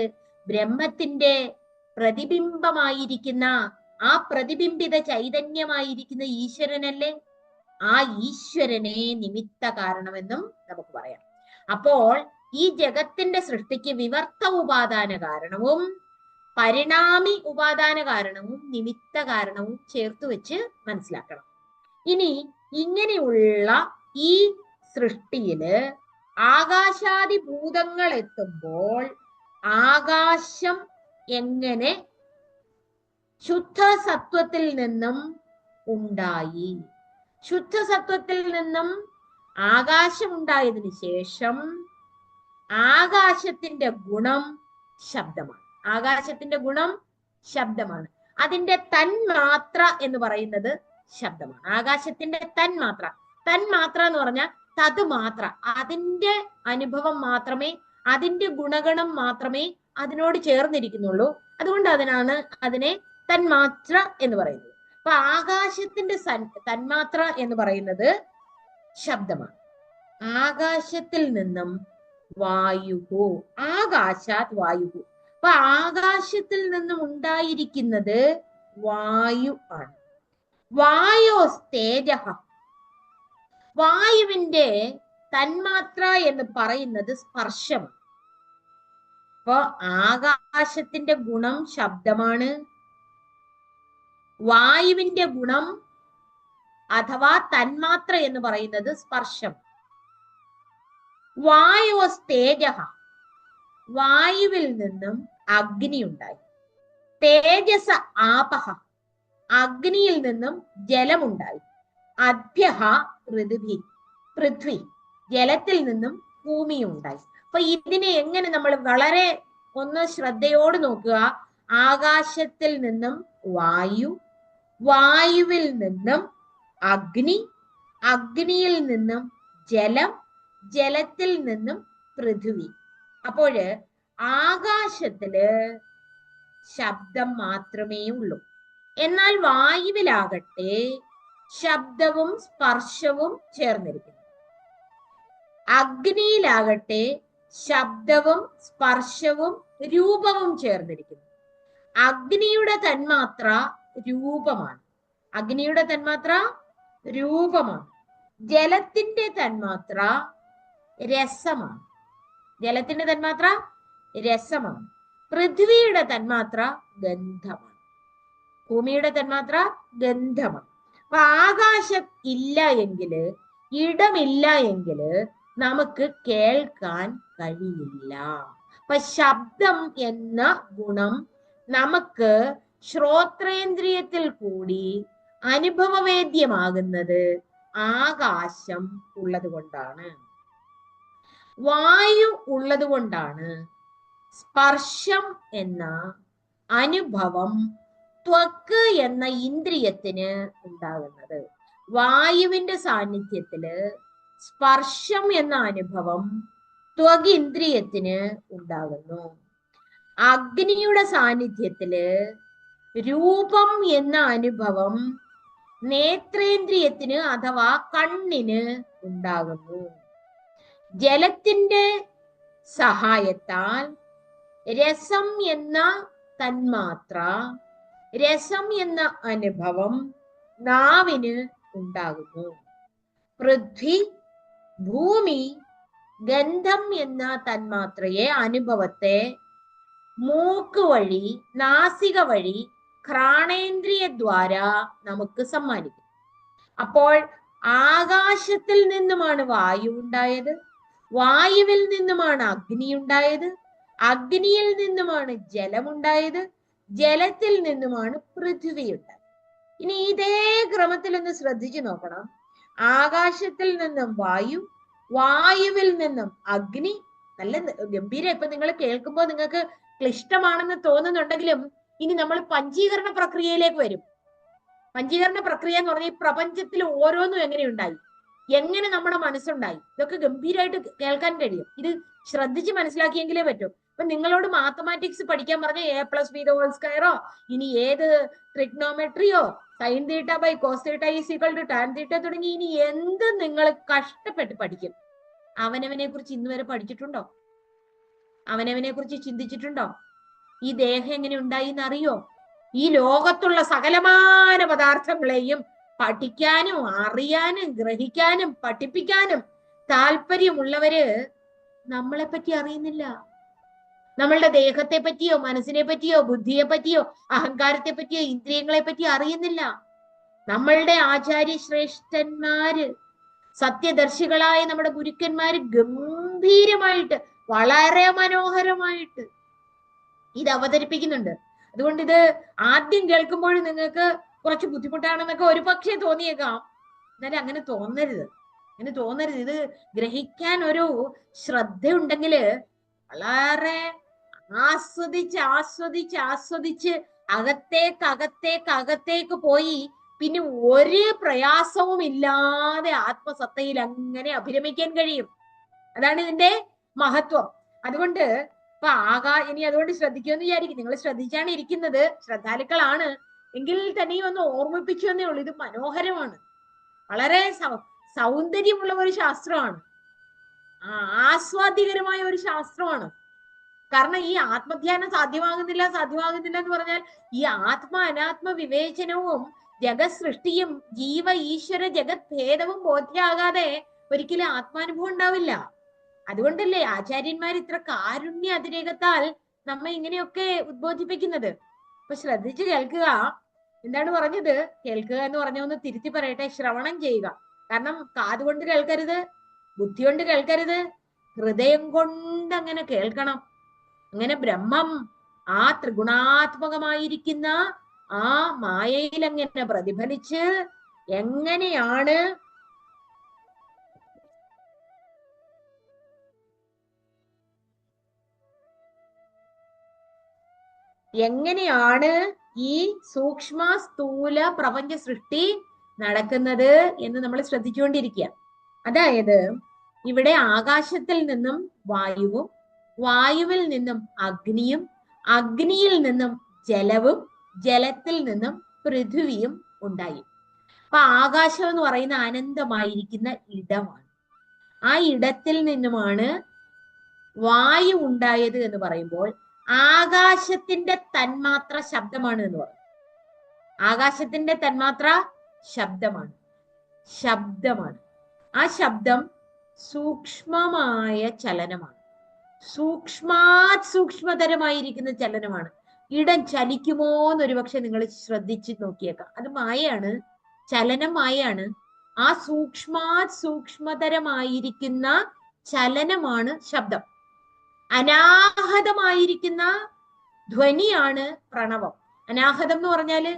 ബ്രഹ്മത്തിന്റെ പ്രതിബിംബമായിരിക്കുന്ന ആ പ്രതിബിംബിത ചൈതന്യമായിരിക്കുന്ന ഈശ്വരനല്ലേ? ആ ഈശ്വരനെ നിമിത്ത കാരണമെന്നും നമുക്ക് പറയാം. അപ്പോൾ ഈ ജഗത്തിന്റെ സൃഷ്ടിക്ക് വിവർത്ത ഉപാദാന കാരണവും പരിണാമി ഉപാദാന കാരണവും നിമിത്ത കാരണവും ചേർത്ത് വെച്ച് മനസ്സിലാക്കണം. ഇനി ഇങ്ങനെയുള്ള ഈ സൃഷ്ടിയില് ആകാശാദി ഭൂതങ്ങൾ എത്തുമ്പോൾ ആകാശം എങ്ങനെ ശുദ്ധ സത്വത്തിൽ നിന്നും ഉണ്ടായി? ശുദ്ധ സത്വത്തിൽ നിന്നും ആകാശം ഉണ്ടായതിനു ശേഷം ആകാശത്തിന്റെ ഗുണം ശബ്ദമാണ്. ആകാശത്തിന്റെ ഗുണം ശബ്ദമാണ്. അതിന്റെ തന്മാത്ര എന്ന് പറയുന്നത് ശബ്ദമാണ്. ആകാശത്തിന്റെ തന്മാത്ര. തന്മാത്ര എന്ന് പറഞ്ഞാൽ തത് മാത്ര, അതിന്റെ അനുഭവം മാത്രമേ, അതിന്റെ ഗുണഗണം മാത്രമേ അതിനോട് ചേർന്നിരിക്കുന്നുള്ളൂ. അതുകൊണ്ട് അതിനെ തന്മാത്ര എന്ന് പറയുന്നത്. അപ്പൊ ആകാശത്തിന്റെ തന്മാത്ര എന്ന് പറയുന്നത് ശബ്ദമാണ്. ആകാശത്തിൽ നിന്നും വായുഹു, ആകാശാത് വായുഹു. അപ്പൊ ആകാശത്തിൽ നിന്നും ഉണ്ടായിരിക്കുന്നത് വായു ആണ്. വായോസ്തേജഃ, വായുവിന്റെ തന്മാത്ര എന്ന് പറയുന്നത് സ്പർശം. അപ്പൊ ആകാശത്തിന്റെ ഗുണം ശബ്ദമാണ്, വായുവിന്റെ ഗുണം അഥവാ തന്മാത്ര എന്ന് പറയുന്നത് സ്പർശം. വായോസ്തേജഃ, വായുവിൽ നിന്നും അഗ്നി ഉണ്ടായി. തേജസ ആപഹ, അഗ്നിയിൽ നിന്നും ജലമുണ്ടായി. അഭ്യഹ പൃഥ്വി, പൃഥ്വി, ജലത്തിൽ നിന്നും ഭൂമി ഉണ്ടായി. അപ്പൊ ഇതിനെ എങ്ങനെ നമ്മൾ വളരെ ഒന്ന് ശ്രദ്ധയോട് നോക്കുക. ആകാശത്തിൽ നിന്നും വായു, വായുവിൽ നിന്നും അഗ്നി, അഗ്നിയിൽ നിന്നും ജലം, ജലത്തിൽ നിന്നും പൃഥ്വി. അപ്പോഴ് ആകാശത്തില് ശബ്ദം മാത്രമേ ഉള്ളൂ. എന്നാൽ വായുവിലാകട്ടെ ശബ്ദവും സ്പർശവും ചേർന്നിരിക്കുന്നു. അഗ്നിയിലാകട്ടെ ശബ്ദവും സ്പർശവും രൂപവും ചേർന്നിരിക്കുന്നു. അഗ്നിയുടെ തന്മാത്ര രൂപമാണ്. അഗ്നിയുടെ തന്മാത്ര രൂപമാണ്. ജലത്തിന്റെ തന്മാത്ര രസമാണ്. ജലത്തിന്റെ തന്മാത്ര രസമാണ്. പൃഥ്വിയുടെ തന്മാത്ര ഗന്ധമാണ്. ഭൂമിയുടെ തന്മാത്ര ഗന്ധമാണ്. അപ്പൊ ആകാശം ഇല്ല എങ്കില്, ഇടമില്ല എങ്കില് നമുക്ക് കേൾക്കാൻ കഴിയില്ല. അപ്പൊ ശബ്ദം എന്ന ഗുണം നമുക്ക് ശ്രോത്രേന്ദ്രിയത്തിൽ കൂടി അനുഭവവേദ്യമാകുന്നത് ആകാശം ഉള്ളത് കൊണ്ടാണ്, വായു ഉള്ളത് കൊണ്ടാണ് സ്പർശം എന്ന അനുഭവം ത്വക്ക് എന്ന ഇന്ദ്രിയത്തിന് ഉണ്ടാകുന്നത്. വായുവിന്റെ സാന്നിധ്യത്തില് സ്പർശം എന്ന അനുഭവം ത്വക് ഇന്ദ്രിയത്തിന് ഉണ്ടാകുന്നു. അഗ്നിയുടെ സാന്നിധ്യത്തില് രൂപം എന്ന അനുഭവം നേത്രേന്ദ്രിയത്തിന് അഥവാ കണ്ണിന് ഉണ്ടാകുന്നു. ജലത്തിന്റെ സഹായത്താൽ രസം എന്ന തന്മാത്ര, രസം എന്ന അനുഭവം നാവിന് ഉണ്ടാകുന്നു. പൃഥ്വി, ഭൂമി, ഗന്ധം എന്ന തന്മാത്രയെ, അനുഭവത്തെ മൂക്ക് വഴി, നാസിക വഴി, ഘ്രാണേന്ദ്രിയദ്വാര നമുക്ക് സമ്മാനിക്കും. അപ്പോൾ ആകാശത്തിൽ നിന്നുമാണ് വായു ഉണ്ടായത്, വായുവിൽ നിന്നുമാണ് അഗ്നി ഉണ്ടായത്, അഗ്നിയിൽ നിന്നുമാണ് ജലമുണ്ടായത്, ജലത്തിൽ നിന്നുമാണ് പൃഥ്വി ഉണ്ടായത്. ഇനി ഇതേ ക്രമത്തിൽ ഒന്ന് ശ്രദ്ധിച്ചു നോക്കണം. ആകാശത്തിൽ നിന്നും വായു, വായുവിൽ നിന്നും അഗ്നി. നല്ല ഗംഭീരം. ഇപ്പൊ നിങ്ങൾ കേൾക്കുമ്പോൾ നിങ്ങൾക്ക് ക്ലിഷ്ടമാണെന്ന് തോന്നുന്നുണ്ടെങ്കിലും ഇനി നമ്മൾ പഞ്ചീകരണ പ്രക്രിയയിലേക്ക് വരും. പഞ്ചീകരണ പ്രക്രിയ എന്ന് പറഞ്ഞാൽ ഈ പ്രപഞ്ചത്തിൽ ഓരോന്നും എങ്ങനെ ഉണ്ടായി, എങ്ങനെ നമ്മുടെ മനസ്സുണ്ടായി, ഇതൊക്കെ ഗംഭീരമായിട്ട് കേൾക്കാൻ കഴിയും. ഇത് ശ്രദ്ധിച്ച് മനസ്സിലാക്കിയെങ്കിലേ പറ്റൂ. അപ്പൊ നിങ്ങളോട് മാത്തമാറ്റിക്സ് പഠിക്കാൻ പറഞ്ഞ a+b² ഇനി ഏത് ട്രിഗ്നോമെട്രിയോ sine theta by cos theta is equal to tan theta തുടങ്ങി ഇനി എന്ത് നിങ്ങൾ കഷ്ടപ്പെട്ട് പഠിക്കും. അവനവനെ കുറിച്ച് ഇന്ന് വരെ പഠിച്ചിട്ടുണ്ടോ? അവനവനെ കുറിച്ച് ചിന്തിച്ചിട്ടുണ്ടോ? ഈ ദേഹം എങ്ങനെ ഉണ്ടായി എന്നറിയോ? ഈ ലോകത്തുള്ള സകലമാന പദാർത്ഥങ്ങളെയും പഠിക്കാനും അറിയാനും ഗ്രഹിക്കാനും പഠിപ്പിക്കാനും താല്പര്യമുള്ളവര് നമ്മളെ പറ്റി അറിയുന്നില്ല. നമ്മളുടെ ദേഹത്തെ പറ്റിയോ മനസ്സിനെ പറ്റിയോ ബുദ്ധിയെ പറ്റിയോ അഹങ്കാരത്തെ പറ്റിയോ ഇന്ദ്രിയങ്ങളെ പറ്റിയോ അറിയുന്നില്ല. നമ്മളുടെ ആചാര്യശ്രേഷ്ഠന്മാര്, സത്യദർശികളായ നമ്മുടെ ഗുരുക്കന്മാര് ഗംഭീരമായിട്ട് വളരെ മനോഹരമായിട്ട് ഇത് അവതരിപ്പിക്കുന്നുണ്ട്. അതുകൊണ്ട് ഇത് ആദ്യം കേൾക്കുമ്പോൾ നിങ്ങൾക്ക് കുറച്ച് ബുദ്ധിമുട്ടാണെന്നൊക്കെ ഒരു പക്ഷേ തോന്നിയേക്കാം. എന്നാലും അങ്ങനെ തോന്നരുത്. ഇത് ഗ്രഹിക്കാൻ ഒരു ശ്രദ്ധയുണ്ടെങ്കിൽ വളരെ ആസ്വദിച്ച് അകത്തേക്ക് പോയി പിന്നെ ഒരു പ്രയാസവും ഇല്ലാതെ ആത്മസത്തയിൽ അങ്ങനെ അഭിരമിക്കാൻ കഴിയും. അതാണ് ഇതിന്റെ മഹത്വം. അതുകൊണ്ട് ഇനി അതുകൊണ്ട് ശ്രദ്ധിക്കുമെന്ന് വിചാരിക്കും. നിങ്ങൾ ശ്രദ്ധിച്ചാണ് ഇരിക്കുന്നത്, ശ്രദ്ധാലുക്കളാണ് എങ്കിൽ തന്നെയും ഒന്ന് ഓർമ്മിപ്പിച്ചു എന്നേ ഉള്ളൂ. ഇത് മനോഹരമാണ്, വളരെ സൗന്ദര്യമുള്ള ഒരു ശാസ്ത്രമാണ്, ആസ്വാദ്യകരമായ ഒരു ശാസ്ത്രമാണ്. കാരണം ഈ ആത്മധ്യാനം സാധ്യമാകുന്നില്ല എന്ന് പറഞ്ഞാൽ ഈ അനാത്മ വിവേചനവും ജഗത് സൃഷ്ടിയും ജീവ ഈശ്വര ജഗത് ഭേദവും ബോധ്യമാകാതെ ഒരിക്കലും ആത്മാനുഭവം ഉണ്ടാവില്ല. അതുകൊണ്ടല്ലേ ആചാര്യന്മാർ ഇത്ര കാരുണ്യ അതിരേകത്താൽ നമ്മെ ഇങ്ങനെയൊക്കെ ഉദ്ബോധിപ്പിക്കുന്നത്. അപ്പൊ ശ്രദ്ധിച്ച് കേൾക്കുക. എന്താണ് പറഞ്ഞത്? കേൾക്കുക എന്ന് പറഞ്ഞൊന്ന് തിരുത്തി പറയട്ടെ. ശ്രവണം ചെയ്യുക. കാരണം കാതുകൊണ്ട് കേൾക്കരുത്, ബുദ്ധി കൊണ്ട് കേൾക്കരുത്, ഹൃദയം കൊണ്ട് അങ്ങനെ കേൾക്കണം. അങ്ങനെ ബ്രഹ്മം ആ ത്രിഗുണാത്മകമായിരിക്കുന്ന ആ മായയിൽ അങ്ങനെ പ്രതിഫലിച്ച് എങ്ങനെയാണ് ഈ സൂക്ഷ്മ സ്ഥൂല പ്രപഞ്ച സൃഷ്ടി നടക്കുന്നത് എന്ന് നമ്മൾ ശ്രദ്ധിച്ചുകൊണ്ടിരിക്കുക. അതായത് ഇവിടെ ആകാശത്തിൽ നിന്നും വായുവും, വായുവിൽ നിന്നും അഗ്നിയും, അഗ്നിയിൽ നിന്നും ജലവും, ജലത്തിൽ നിന്നും പൃഥ്വിയും ഉണ്ടായി. അപ്പൊ ആകാശം എന്ന് പറയുന്ന അനന്തമായിരിക്കുന്ന ഇടമാണ്. ആ ഇടത്തിൽ നിന്നുമാണ് വായു ഉണ്ടായത് എന്ന് പറയുമ്പോൾ ആകാശത്തിന്റെ തന്മാത്ര ശബ്ദമാണ് എന്ന് പറയും. ആകാശത്തിന്റെ തന്മാത്ര ശബ്ദമാണ്. ആ ശബ്ദം സൂക്ഷ്മമായ ചലനമാണ്, സൂക്ഷ്മതരമായിരിക്കുന്ന ചലനമാണ്. ഇടം ചലിക്കുമോ എന്നൊരു പക്ഷെ നിങ്ങൾ ശ്രദ്ധിച്ച് നോക്കിയേക്കാം. അത് മായയാണ്, ചലനം മായയാണ്. ആ സൂക്ഷ്മതരമായിരിക്കുന്ന ചലനമാണ് ശബ്ദം. അനാഹതമായിരിക്കുന്ന ധ്വനിയാണ് പ്രണവം. അനാഹതം എന്ന് പറഞ്ഞാല്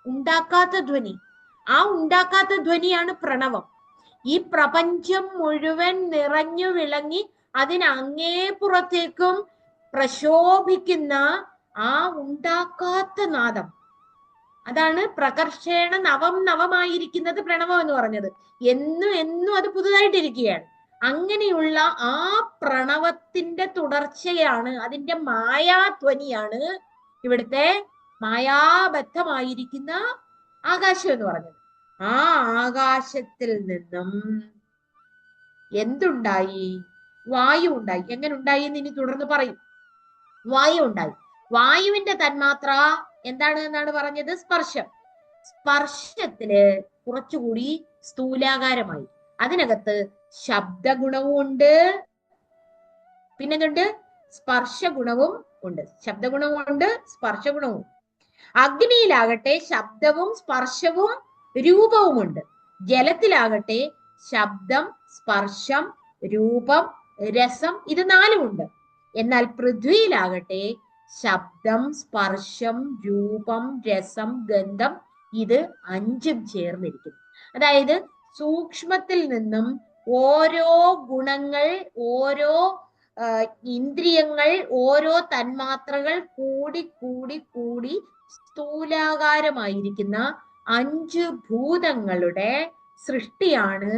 ഉണ്ടാക്കാത്ത ധ്വനി. ആ ഉണ്ടാക്കാത്ത ധ്വനിയാണ് പ്രണവം. ഈ പ്രപഞ്ചം മുഴുവൻ നിറഞ്ഞു വിളങ്ങി അതിനങ്ങേപ്പുറത്തേക്കും പ്രശോഭിക്കുന്ന ആ ഉണ്ടാക്കാത്ത നാദം, അതാണ് പ്രകർഷേണ നവമായിരിക്കുന്നത് പ്രണവം എന്ന് പറഞ്ഞത്. എന്നും അത് പുതുതായിട്ടിരിക്കുകയാണ്. അങ്ങനെയുള്ള ആ പ്രണവത്തിന്റെ തുടർച്ചയാണ്, അതിന്റെ മായാധ്വനിയാണ് ഇവിടുത്തെ മായാബദ്ധമായിരിക്കുന്ന ആകാശം എന്ന് പറഞ്ഞത്. ആ ആകാശത്തിൽ നിന്നും എന്തുണ്ടായി? വായു ഉണ്ടായി. എങ്ങനെ ഉണ്ടായി എന്ന് ഇനി തുടർന്ന് പറയും. വായു ഉണ്ടായി. വായുവിന്റെ തന്മാത്ര എന്താണ് എന്നാണ് പറഞ്ഞത്? സ്പർശം. സ്പർശത്തില് കുറച്ചുകൂടി സ്ഥൂലാകാരമായി. അതിനകത്ത് ശബ്ദഗുണവും ഉണ്ട്, പിന്നെന്തുണ്ട്? സ്പർശഗുണവും ഉണ്ട്. ശബ്ദഗുണവും ഉണ്ട്, സ്പർശഗുണവും. അഗ്നിയിലാകട്ടെ ശബ്ദവും സ്പർശവും രൂപവുമുണ്ട്. ജലത്തിലാകട്ടെ ശബ്ദം, സ്പർശം, രൂപം, രസം, ഇത് നാലുമുണ്ട്. എന്നാൽ പൃഥ്വിയിലാകട്ടെ ശബ്ദം, സ്പർശം, രൂപം, രസം, ഗന്ധം, ഇത് അഞ്ചും ചേർന്നിരിക്കുന്നു. അതായത് സൂക്ഷ്മത്തിൽ നിന്നും ഓരോ ഗുണങ്ങൾ, ഓരോ ഇന്ദ്രിയങ്ങൾ, ഓരോ തന്മാത്രകൾ കൂടി കൂടി കൂടി സ്ഥൂലാകാരമായിരിക്കുന്ന 5 ഭൂതങ്ങളുടെ സൃഷ്ടിയാണ്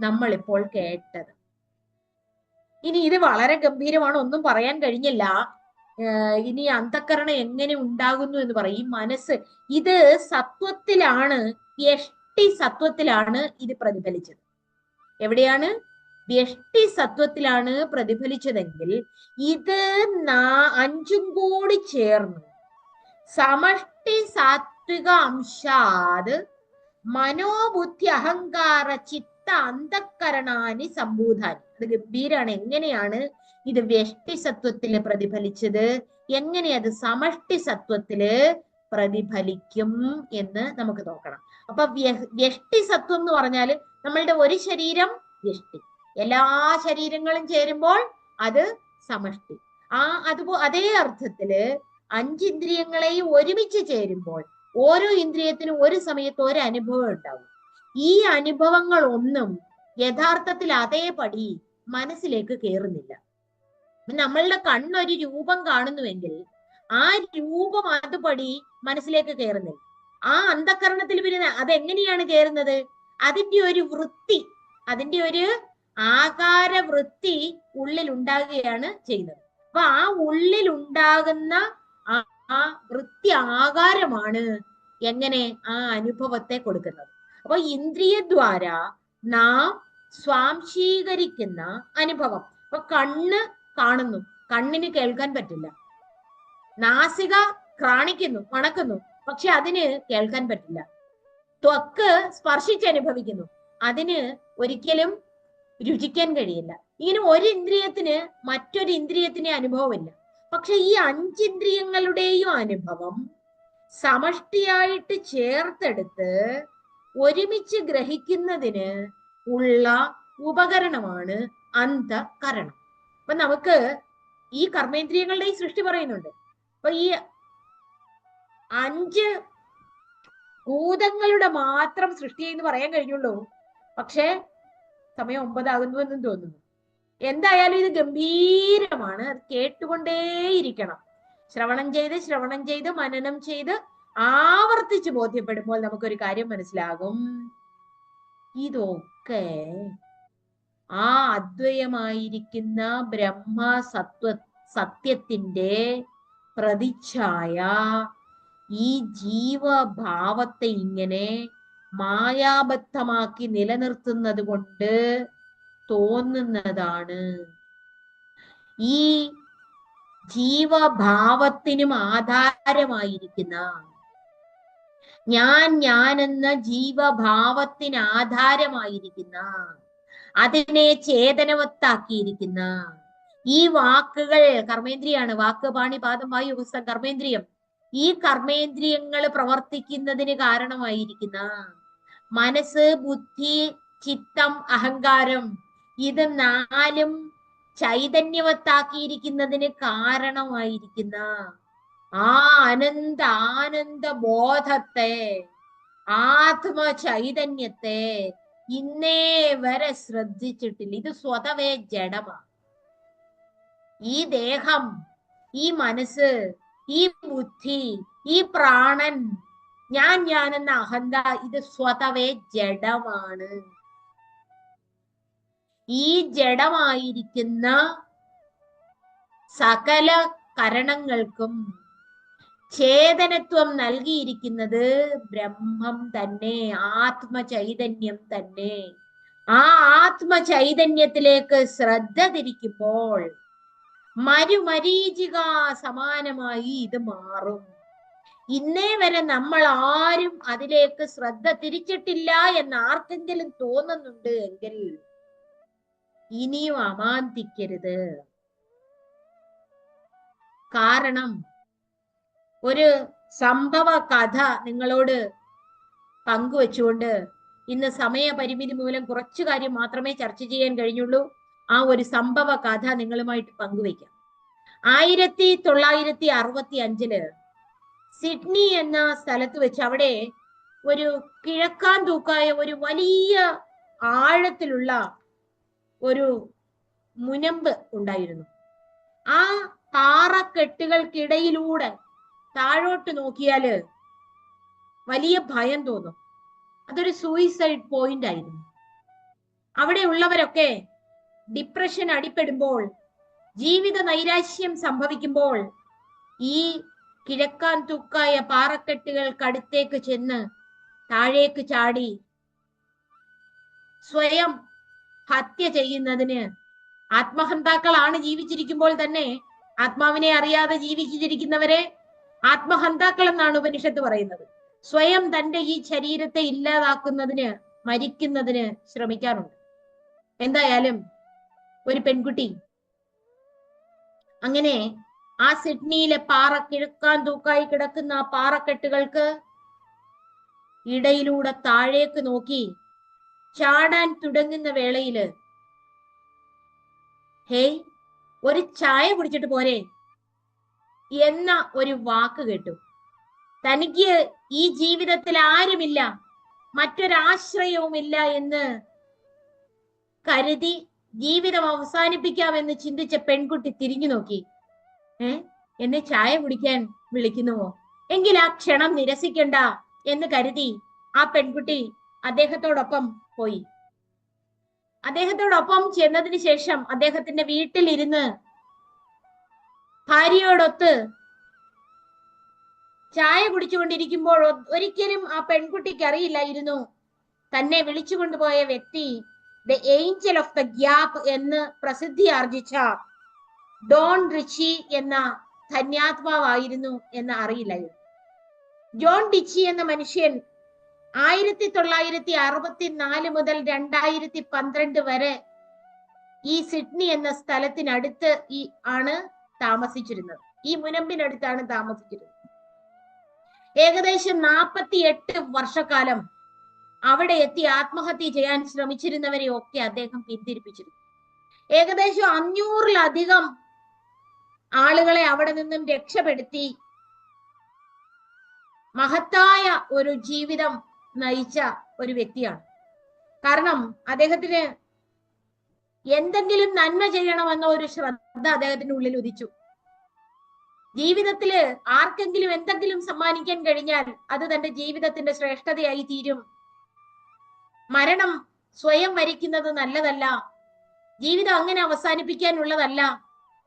നമ്മളിപ്പോൾ കേട്ടത്. ഇനി ഇത് വളരെ ഗംഭീരമാണ്, ഒന്നും പറയാൻ കഴിഞ്ഞില്ല. ഇനി അന്ധക്കരണം എങ്ങനെ ഉണ്ടാകുന്നു എന്ന് പറയും. ഈ മനസ്സ്, ഇത് സത്വത്തിലാണ്, വ്യഷ്ടി സത്വത്തിലാണ് ഇത് പ്രതിഫലിച്ചത്. എവിടെയാണ്? വ്യഷ്ടി സത്വത്തിലാണ് പ്രതിഫലിച്ചതെങ്കിൽ ഇത് 5ഉം കൂടി ചേർന്ന് സമഷ്ടി സാത്വിക അംശാത് മനോബുദ്ധി അഹങ്കാര ചിത്ത അന്ധക്കരണാനി സംഭൂതാനി. അത് ഗംഭീരാണ്. എങ്ങനെയാണ് ഇത് വ്യഷ്ടി സത്വത്തില് പ്രതിഫലിച്ചത്, എങ്ങനെ അത് സമഷ്ടി സത്വത്തില് പ്രതിഫലിക്കും എന്ന് നമുക്ക് നോക്കണം. അപ്പൊ വ്യഷ്ടി സത്വം എന്ന് പറഞ്ഞാല് നമ്മളുടെ ഒരു ശരീരം വ്യഷ്ടി, എല്ലാ ശരീരങ്ങളും ചേരുമ്പോൾ അത് സമഷ്ടി. അതേ അർത്ഥത്തില് അഞ്ചിന്ദ്രിയങ്ങളെയും ഒരുമിച്ച് ചേരുമ്പോൾ ഓരോ ഇന്ദ്രിയത്തിനും ഒരു സമയത്ത് ഒരു അനുഭവം ഉണ്ടാവും. ഈ അനുഭവങ്ങൾ ഒന്നും യഥാർത്ഥത്തിൽ അതേപടി മനസ്സിലേക്ക് കയറുന്നില്ല. നമ്മളുടെ കണ്ണൊരു രൂപം കാണുന്നുവെങ്കിൽ ആ രൂപം അതുപടി മനസ്സിലേക്ക് കയറുന്നില്ല. ആ അന്ധകരണത്തിൽ വരുന്ന അതെങ്ങനെയാണ് കയറുന്നത്? അതിന്റെ ഒരു വൃത്തി, അതിന്റെ ഒരു ആകാരവൃത്തി ഉള്ളിൽ ഉണ്ടാകുകയാണ് ചെയ്യുന്നത്. അപ്പൊ ആ ഉള്ളിൽ ഉണ്ടാകുന്ന ആ വൃത്തി ആകാരമാണ് എങ്ങനെ ആ അനുഭവത്തെ കൊടുക്കുന്നത്. അപ്പൊ ഇന്ദ്രിയദ്വാര നാം സ്വാംശീകരിക്കുന്ന അനുഭവം. അപ്പൊ കണ്ണ് കാണുന്നു, കണ്ണിന് കേൾക്കാൻ പറ്റില്ല. നാസിക ഘ്രാണിക്കുന്നു, മണക്കുന്നു, പക്ഷെ അതിന് കേൾക്കാൻ പറ്റില്ല. ത്വക്ക് സ്പർശിച്ചനുഭവിക്കുന്നു, അതിന് ഒരിക്കലും രുചിക്കാൻ കഴിയില്ല. ഇങ്ങനെ ഒരു ഇന്ദ്രിയത്തിന് മറ്റൊരു ഇന്ദ്രിയത്തിന് അനുഭവമില്ല. പക്ഷെ ഈ അഞ്ചിന്ദ്രിയങ്ങളുടെയും അനുഭവം സമഷ്ടിയായിട്ട് ചേർത്തെടുത്ത് ഒരുമിച്ച് ഗ്രഹിക്കുന്നതിന് ഉള്ള ഉപകരണമാണ് അന്ധകരണം. അപ്പൊ നമുക്ക് ഈ കർമ്മേന്ദ്രിയങ്ങളുടെ ഈ സൃഷ്ടി പറയുന്നുണ്ട്. അപ്പൊ ഈ 5 ഭൂതങ്ങളുടെ മാത്രം സൃഷ്ടി എന്ന് പറയാൻ കഴിഞ്ഞുള്ളൂ. പക്ഷെ സമയം 9 ആകുന്നുവെന്നും തോന്നുന്നു. എന്തായാലും ഇത് ഗംഭീരമാണ്. അത് കേട്ടുകൊണ്ടേയിരിക്കണം. ശ്രവണം ചെയ്ത് മനനം ചെയ്ത് ആവർത്തിച്ച് ബോധ്യപ്പെടുമ്പോൾ നമുക്കൊരു കാര്യം മനസ്സിലാകും. ഇതൊക്കെ ആ അദ്വയമായിരിക്കുന്ന ബ്രഹ്മ സത്യത്തിന്റെ പ്രതിച്ഛായ ഈ ജീവഭാവത്തെ ഇങ്ങനെ മായാബദ്ധമാക്കി നിലനിർത്തുന്നത് കൊണ്ട് തോന്നുന്നതാണ്. ഈ ജീവഭാവത്തിനും ആധാരമായിരിക്കുന്ന ഞാനെന്ന ജീവഭാവത്തിന് ആധാരമായിരിക്കുന്ന, അതിനെ ചേതനവത്താക്കിയിരിക്കുന്ന ഈ വാക്കുകൾ, കർമ്മേന്ദ്രിയാണ്. വാക്ക്, പാണി, പാദം, വായു, ഹസ്തം, കർമ്മേന്ദ്രിയം. ഈ കർമ്മേന്ദ്രിയങ്ങൾ പ്രവർത്തിക്കുന്നതിന് കാരണമായിരിക്കുന്ന മനസ്സ്, ബുദ്ധി, ചിത്തം, അഹങ്കാരം, ഇത് 4 ചൈതന്യവത്താക്കിയിരിക്കുന്നതിന് കാരണമായിരിക്കുന്ന ആ ആനന്ദ ബോധത്തെ, ആത്മ ചൈതന്യത്തെ ഇന്നേ വരെ ശ്രദ്ധിച്ചിട്ടില്ല. ഇത് സ്വതവേ ജഡമാണ്. ഈ ദേഹം, ഈ മനസ്സ്, ഈ ബുദ്ധി, ഈ പ്രാണൻ, ഞാനെന്ന അഹന്ത, ഇത് സ്വതവേ ജഡമാണ്. ഈ ജഡമായിരിക്കുന്ന സകല കരണങ്ങൾക്കും ചേതനത്വം നൽകിയിരിക്കുന്നത് ബ്രഹ്മം തന്നെ, ആത്മചൈതന്യം തന്നെ. ആ ആത്മചൈതന്യത്തിലേക്ക് ശ്രദ്ധ തിരിക്കുമ്പോൾ മരുമരീചിക സമാനമായി ഇത് മാറും. ഇന്നേ വരെ നമ്മൾ ആരും അതിലേക്ക് ശ്രദ്ധ തിരിച്ചിട്ടില്ല എന്ന് ആർക്കെങ്കിലും തോന്നുന്നുണ്ട് എങ്കിൽ ഇനിയും അമാന്തിക്കരുത്. കാരണം ഒരു സംഭവ കഥ നിങ്ങളോട് പങ്കുവെച്ചുകൊണ്ട്, ഇന്ന് സമയപരിമിതി മൂലം കുറച്ചു കാര്യം മാത്രമേ ചർച്ച ചെയ്യാൻ കഴിഞ്ഞുള്ളൂ. ആ ഒരു സംഭവ കഥ നിങ്ങളുമായിട്ട് പങ്കുവെക്കാം. 1965 സിഡ്നി എന്ന സ്ഥലത്ത് വെച്ച് അവിടെ ഒരു കിഴക്കാൻ തൂക്കായ ഒരു വലിയ ആഴത്തിലുള്ള ഒരു മുനമ്പ് ഉണ്ടായിരുന്നു. ആ പാറക്കെട്ടുകൾക്കിടയിലൂടെ താഴോട്ട് നോക്കിയാല് വലിയ ഭയം തോന്നും. അതൊരു സൂയിസൈഡ് പോയിന്റ് ആയിരുന്നു. അവിടെ ഉള്ളവരൊക്കെ ഡിപ്രഷൻ അടിപ്പെടുമ്പോൾ, ജീവിത നൈരാശ്യം സംഭവിക്കുമ്പോൾ ഈ കിഴക്കാൻ തൂക്കായ പാറക്കെട്ടുകൾക്കടുത്തേക്ക് ചെന്ന് താഴേക്ക് ചാടി സ്വയം ഹത്യ ചെയ്യുന്നതിന്, ആത്മഹന്താക്കളാണ് ജീവിച്ചിരിക്കുമ്പോൾ തന്നെ ആത്മാവിനെ അറിയാതെ ജീവിച്ചിരിക്കുന്നവരെ ആത്മഹന്താക്കൾ എന്നാണ് ഉപനിഷത്ത് പറയുന്നത്. സ്വയം തന്റെ ഈ ശരീരത്തെ ഇല്ലാതാക്കുന്നതിന്, മരിക്കുന്നതിന് ശ്രമിക്കാറുണ്ട്. എന്തായാലും ഒരു പെൺകുട്ടി അങ്ങനെ ആ സിഡ്നിയിലെ കിഴക്കാൻ തൂക്കായി കിടക്കുന്ന ആ പാറക്കെട്ടുകൾക്ക് ഇടയിലൂടെ താഴേക്ക് നോക്കി ചാടാൻ തുടങ്ങുന്ന വേളയില് ഹേയ്, ഒരു ചായ കുടിച്ചിട്ട് പോരെ എന്ന ഒരു വാക്ക് കേട്ടു. തനിക്ക് ഈ ജീവിതത്തിൽ ആരുമില്ല, മറ്റൊരാശ്രയവുമില്ല എന്ന് കരുതി ജീവിതം അവസാനിപ്പിക്കാമെന്ന് ചിന്തിച്ച പെൺകുട്ടി തിരിഞ്ഞു നോക്കി. എന്നെ ചായ കുടിക്കാൻ വിളിക്കുന്നുവോ? എങ്കിൽ ആ ക്ഷണം നിരസിക്കണ്ട എന്ന് കരുതി ആ പെൺകുട്ടി അദ്ദേഹത്തോടൊപ്പം പോയി. അദ്ദേഹത്തോടൊപ്പം ചെന്നതിന് ശേഷം അദ്ദേഹത്തിന്റെ വീട്ടിലിരുന്ന് ഭാര്യയോടൊത്ത് ചായ കുടിച്ചുകൊണ്ടിരിക്കുമ്പോൾ ഒരിക്കലും ആ പെൺകുട്ടിക്ക് അറിയില്ലായിരുന്നു തന്നെ വിളിച്ചുകൊണ്ടുപോയ വ്യക്തി the Angel of the gap എന്ന് പ്രസിദ്ധി ആർജിച്ച ഡോൺ റിച്ചി എന്ന ധന്യാത്മാവായിരുന്നു എന്ന് അറിയില്ലായിരുന്നു. ജോൺ ഡിച്ചി എന്ന മനുഷ്യൻ 1964 മുതൽ 2012 വരെ ഈ സിഡ്നി എന്ന സ്ഥലത്തിനടുത്ത് ആണ് താമസിച്ചിരുന്നത്. ഈ മുനമ്പിനടുത്താണ് താമസിച്ചിരുന്നത്. ഏകദേശം 48 വർഷക്കാലം അവിടെ എത്തി ആത്മഹത്യ ചെയ്യാൻ ശ്രമിച്ചിരുന്നവരെ ഒക്കെ അദ്ദേഹം പിന്തിരിപ്പിച്ചിരുന്നു. ഏകദേശം 500-ലധികം ആളുകളെ അവിടെ നിന്നും രക്ഷപ്പെടുത്തി മഹത്തായ ഒരു ജീവിതം നയിച്ച ഒരു വ്യക്തിയാണ്. കാരണം അദ്ദേഹത്തിന് എന്തെങ്കിലും നന്മ ചെയ്യണമെന്ന ഒരു ശ്രദ്ധ അദ്ദേഹത്തിന്റെ ഉള്ളിൽ ഉദിച്ചു. ജീവിതത്തില് ആർക്കെങ്കിലും എന്തെങ്കിലും സമ്മാനിക്കാൻ കഴിഞ്ഞാൽ അത് തന്റെ ജീവിതത്തിന്റെ ശ്രേഷ്ഠതയായി തീരും. മരണം സ്വയം വരിക്കുന്നത് നല്ലതല്ല. ജീവിതം അങ്ങനെ അവസാനിപ്പിക്കാനുള്ളതല്ല.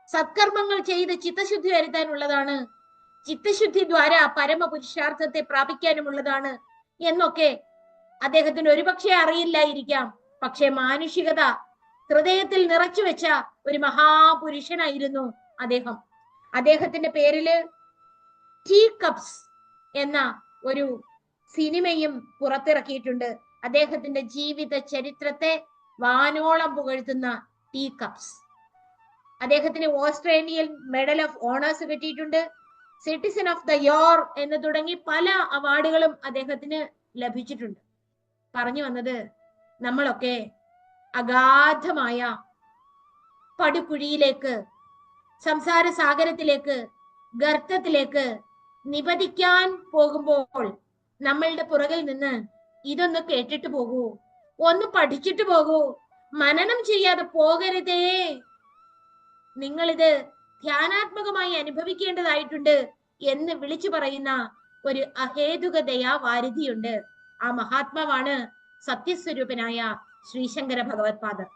സത്കർമ്മങ്ങൾ ചെയ്ത് ചിത്തശുദ്ധി വരുത്താനുള്ളതാണ്. ചിത്തശുദ്ധി ദ്വാര പരമപുരുഷാർത്ഥത്തെ പ്രാപിക്കാനുമുള്ളതാണ് എന്നൊക്കെ അദ്ദേഹത്തിന് ഒരുപക്ഷെ അറിയില്ലായിരിക്കാം. പക്ഷെ മാനുഷികത ഹൃദയത്തിൽ നിറച്ചു വെച്ച ഒരു മഹാപുരുഷനായിരുന്നു അദ്ദേഹം. അദ്ദേഹത്തിന്റെ പേരില് ടീ കപ്സ് എന്ന ഒരു സിനിമയും പുറത്തിറക്കിയിട്ടുണ്ട്. അദ്ദേഹത്തിന്റെ ജീവിത ചരിത്രത്തെ വാനോളം പുകഴ്ത്തുന്ന ടീ കപ്സ്. അദ്ദേഹത്തിന് ഓസ്ട്രേലിയൻ മെഡൽ ഓഫ് ഓണേഴ്സ് കിട്ടിയിട്ടുണ്ട്. സിറ്റിസൺ ഓഫ് ദ ഇയർ എന്ന് തുടങ്ങി പല അവാർഡുകളും അദ്ദേഹത്തിന് ലഭിച്ചിട്ടുണ്ട്. പറഞ്ഞു വന്നത്, നമ്മളൊക്കെ അഗാധമായ പടുകുഴിയിലേക്ക്, സംസാര സാഗരത്തിലേക്ക്, ഗർത്തത്തിലേക്ക് നിപതിക്കാൻ പോകുമ്പോൾ നമ്മളുടെ പുറകിൽ നിന്ന് ഇതൊന്ന് കേട്ടിട്ട് പോകൂ, ഒന്ന് പഠിച്ചിട്ട് പോകൂ, മനനം ചെയ്യാതെ പോകരുതേ, നിങ്ങളിത് ധ്യാനാത്മകമായി അനുഭവിക്കേണ്ടതായിട്ടുണ്ട് എന്ന് വിളിച്ചു പറയുന്ന ഒരു അഹേതുക ദയാവാരിധിയുണ്ട്. ആ മഹാത്മാവാണ് സത്യസ്വരൂപനായ ശ്രീശങ്കര ഭഗവത് പാദർ.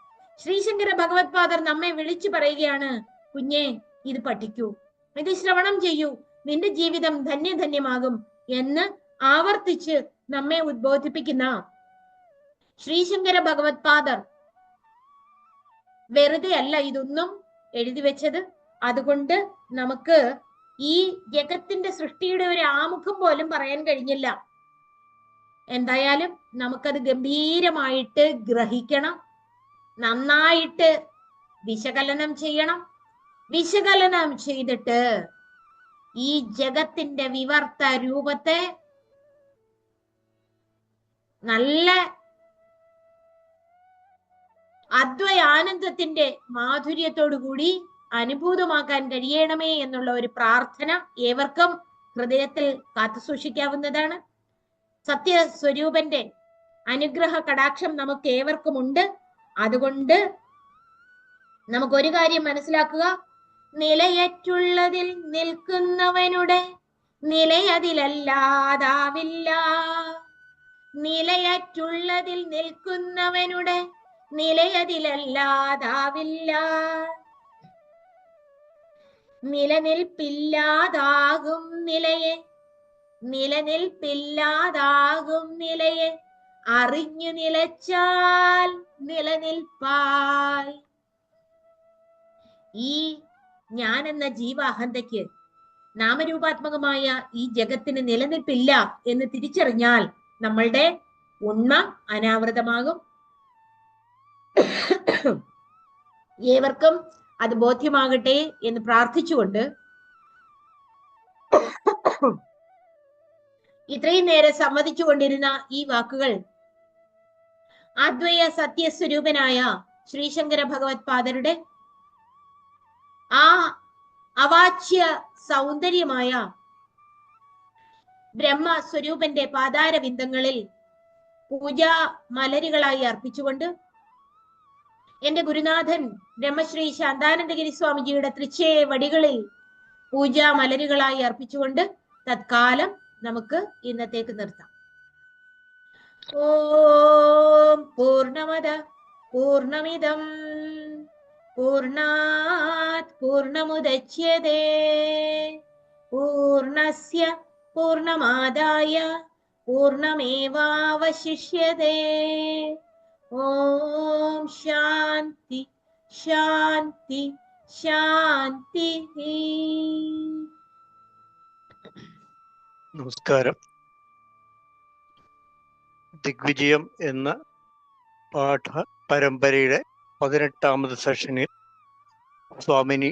ശ്രീശങ്കര ഭഗവത് പാദർ നമ്മെ വിളിച്ചു പറയുകയാണ്, കുഞ്ഞെ ഇത് പഠിക്കൂ, ഇത് ശ്രവണം ചെയ്യൂ, നിന്റെ ജീവിതം ധന്യധന്യമാകും എന്ന് ആവർത്തിച്ച് നമ്മെ ഉദ്ബോധിപ്പിക്കുന്ന ശ്രീശങ്കര ഭഗവത് പാദർ വെറുതെ അല്ല ഇതൊന്നും എഴുതി വെച്ചത്. അതുകൊണ്ട് നമുക്ക് ഈ ജഗത്തിന്റെ സൃഷ്ടിയുടെ ഒരു ആമുഖം പോലും പറയാൻ കഴിഞ്ഞില്ല. എന്തായാലും നമുക്കത് ഗംഭീരമായിട്ട് ഗ്രഹിക്കണം, നന്നായിട്ട് വിശകലനം ചെയ്യണം. വിശകലനം ചെയ്തിട്ട് ഈ ജഗത്തിന്റെ വിവർത്ത രൂപത്തെ നല്ല അദ്വയാനന്ദത്തിന്റെ മാധുര്യത്തോടു കൂടി അനുഭൂതമാക്കാൻ കഴിയണമേ എന്നുള്ള ഒരു പ്രാർത്ഥന ഏവർക്കും ഹൃദയത്തിൽ കാത്തു സൂക്ഷിക്കാവുന്നതാണ്. സത്യസ്വരൂപന്റെ അനുഗ്രഹ കടാക്ഷം നമുക്ക് ഏവർക്കും ഉണ്ട്. അതുകൊണ്ട് നമുക്കൊരു കാര്യം മനസ്സിലാക്കുക, നിലയറ്റുള്ളതിൽ നിൽക്കുന്നവനുടെ നിലയതിലല്ലാതാവില്ല. നിലയറ്റുള്ളതിൽ നിൽക്കുന്നവനുടെ നിലയതിലല്ലാതാവില്ല. നിലനിൽപ്പില്ലാതാകും നിലയെ, നിലനിൽപ്പില്ലാതാകും നിലയെ അറിഞ്ഞു നിലച്ചാൽ നിലനിൽപ്പായി. ഈ ഞാൻ എന്ന ജീവാഹന്തയ്ക്ക്, നാമരൂപാത്മകമായ ഈ ജഗത്തിന് നിലനിൽപ്പില്ല എന്ന് തിരിച്ചറിഞ്ഞാൽ നമ്മളുടെ ഉണ്മ അനാവൃതമാകും. ഏവർക്കും അത് ബോധ്യമാകട്ടെ എന്ന് പ്രാർത്ഥിച്ചുകൊണ്ട് ഇത്രയും നേരം സമ്മതിച്ചു കൊണ്ടിരുന്ന ഈ വാക്കുകൾ അദ്വയ സത്യസ്വരൂപനായ ശ്രീശങ്കര ഭഗവത് പാദരുടെ ആ അവാച്യ സൗന്ദര്യമായ ബ്രഹ്മസ്വരൂപന്റെ പാതാരവിന്ദങ്ങളിൽ പൂജാ മലരുകളായി അർപ്പിച്ചുകൊണ്ട് എന്റെ ഗുരുനാഥൻ ബ്രഹ്മശ്രീ ശാന്താനന്ദഗിരി സ്വാമിജിയുടെ തൃച്ചേവടികളിൽ പൂജാ മലരുകളായി അർപ്പിച്ചുകൊണ്ട് തത്കാലം നമുക്ക് ഇന്നത്തേക്ക് നിർത്താം. ഓം പൂർണ്ണമദ പൂർണ്ണമിദം പൂർണ്ണാത് പൂർണ്ണമുദച്യതേ പൂർണ്ണസ്യ പൂർണ്ണമാദായ പൂർണ്ണമേവാവശിഷ്യതേ. ഓം ശാന്തി ശാന്തി ശാന്തി. നമസ്കാരം. ദിഗ്വിജയം എന്ന പാഠ പരമ്പരയുടെ 18ാമത് സെഷനിൽ സ്വാമിനി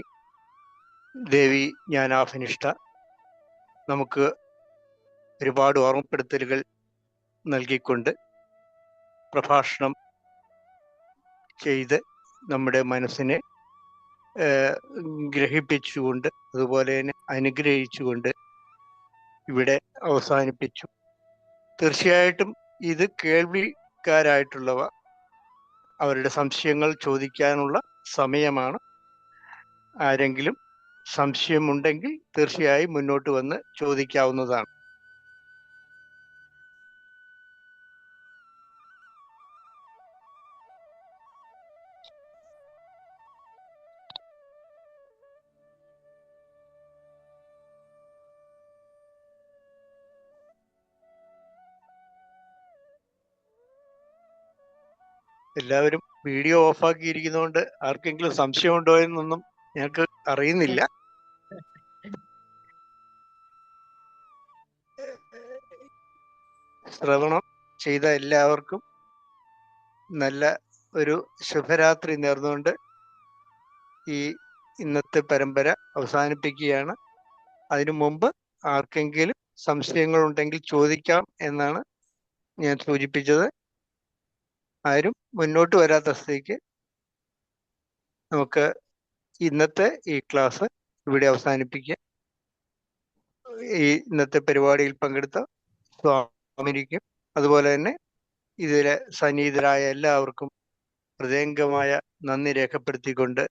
ദേവി ജ്ഞാനാഭിനിഷ്ഠ നമുക്ക് ഒരുപാട് ഓർമ്മപ്പെടുത്തലുകൾ നൽകിക്കൊണ്ട് പ്രഭാഷണം ചെയ്ത് നമ്മുടെ മനസ്സിനെ ഗ്രഹിപ്പിച്ചുകൊണ്ട് അതുപോലെ തന്നെ അനുഗ്രഹിച്ചുകൊണ്ട് ഇവിടെ അവസാനിപ്പിച്ചു. തീർച്ചയായിട്ടും ഇത് കേൾവിക്കാരായിട്ടുള്ളവ അവരുടെ സംശയങ്ങൾ ചോദിക്കാനുള്ള സമയമാണ്. ആരെങ്കിലും സംശയമുണ്ടെങ്കിൽ തീർച്ചയായും മുന്നോട്ട് വന്ന് ചോദിക്കാവുന്നതാണ്. എല്ലാവരും വീഡിയോ ഓഫാക്കിയിരിക്കുന്നതുകൊണ്ട് ആർക്കെങ്കിലും സംശയമുണ്ടോ എന്നൊന്നും ഞങ്ങൾക്ക് അറിയുന്നില്ല. ശ്രവണം ചെയ്ത എല്ലാവർക്കും നല്ല ഒരു ശുഭരാത്രി നേർന്നുകൊണ്ട് ഈ ഇന്നത്തെ പരമ്പര അവസാനിപ്പിക്കുകയാണ്. അതിനു മുമ്പ് ആർക്കെങ്കിലും സംശയങ്ങളുണ്ടെങ്കിൽ ചോദിക്കാം എന്നാണ് ഞാൻ സൂചിപ്പിച്ചത്. ആരും മുന്നോട്ട് വരാത്ത സ്ഥിതിക്ക് നമുക്ക് ഇന്നത്തെ ഈ ക്ലാസ് ഇവിടെ അവസാനിപ്പിക്കാം. ഈ ഇന്നത്തെ പരിപാടിയിൽ പങ്കെടുത്ത സ്വാമിനിക്കും അതുപോലെ തന്നെ ഇതിലെ സന്നിഹിതരായ എല്ലാവർക്കും ഹൃദയംഗമായ നന്ദി രേഖപ്പെടുത്തിക്കൊണ്ട്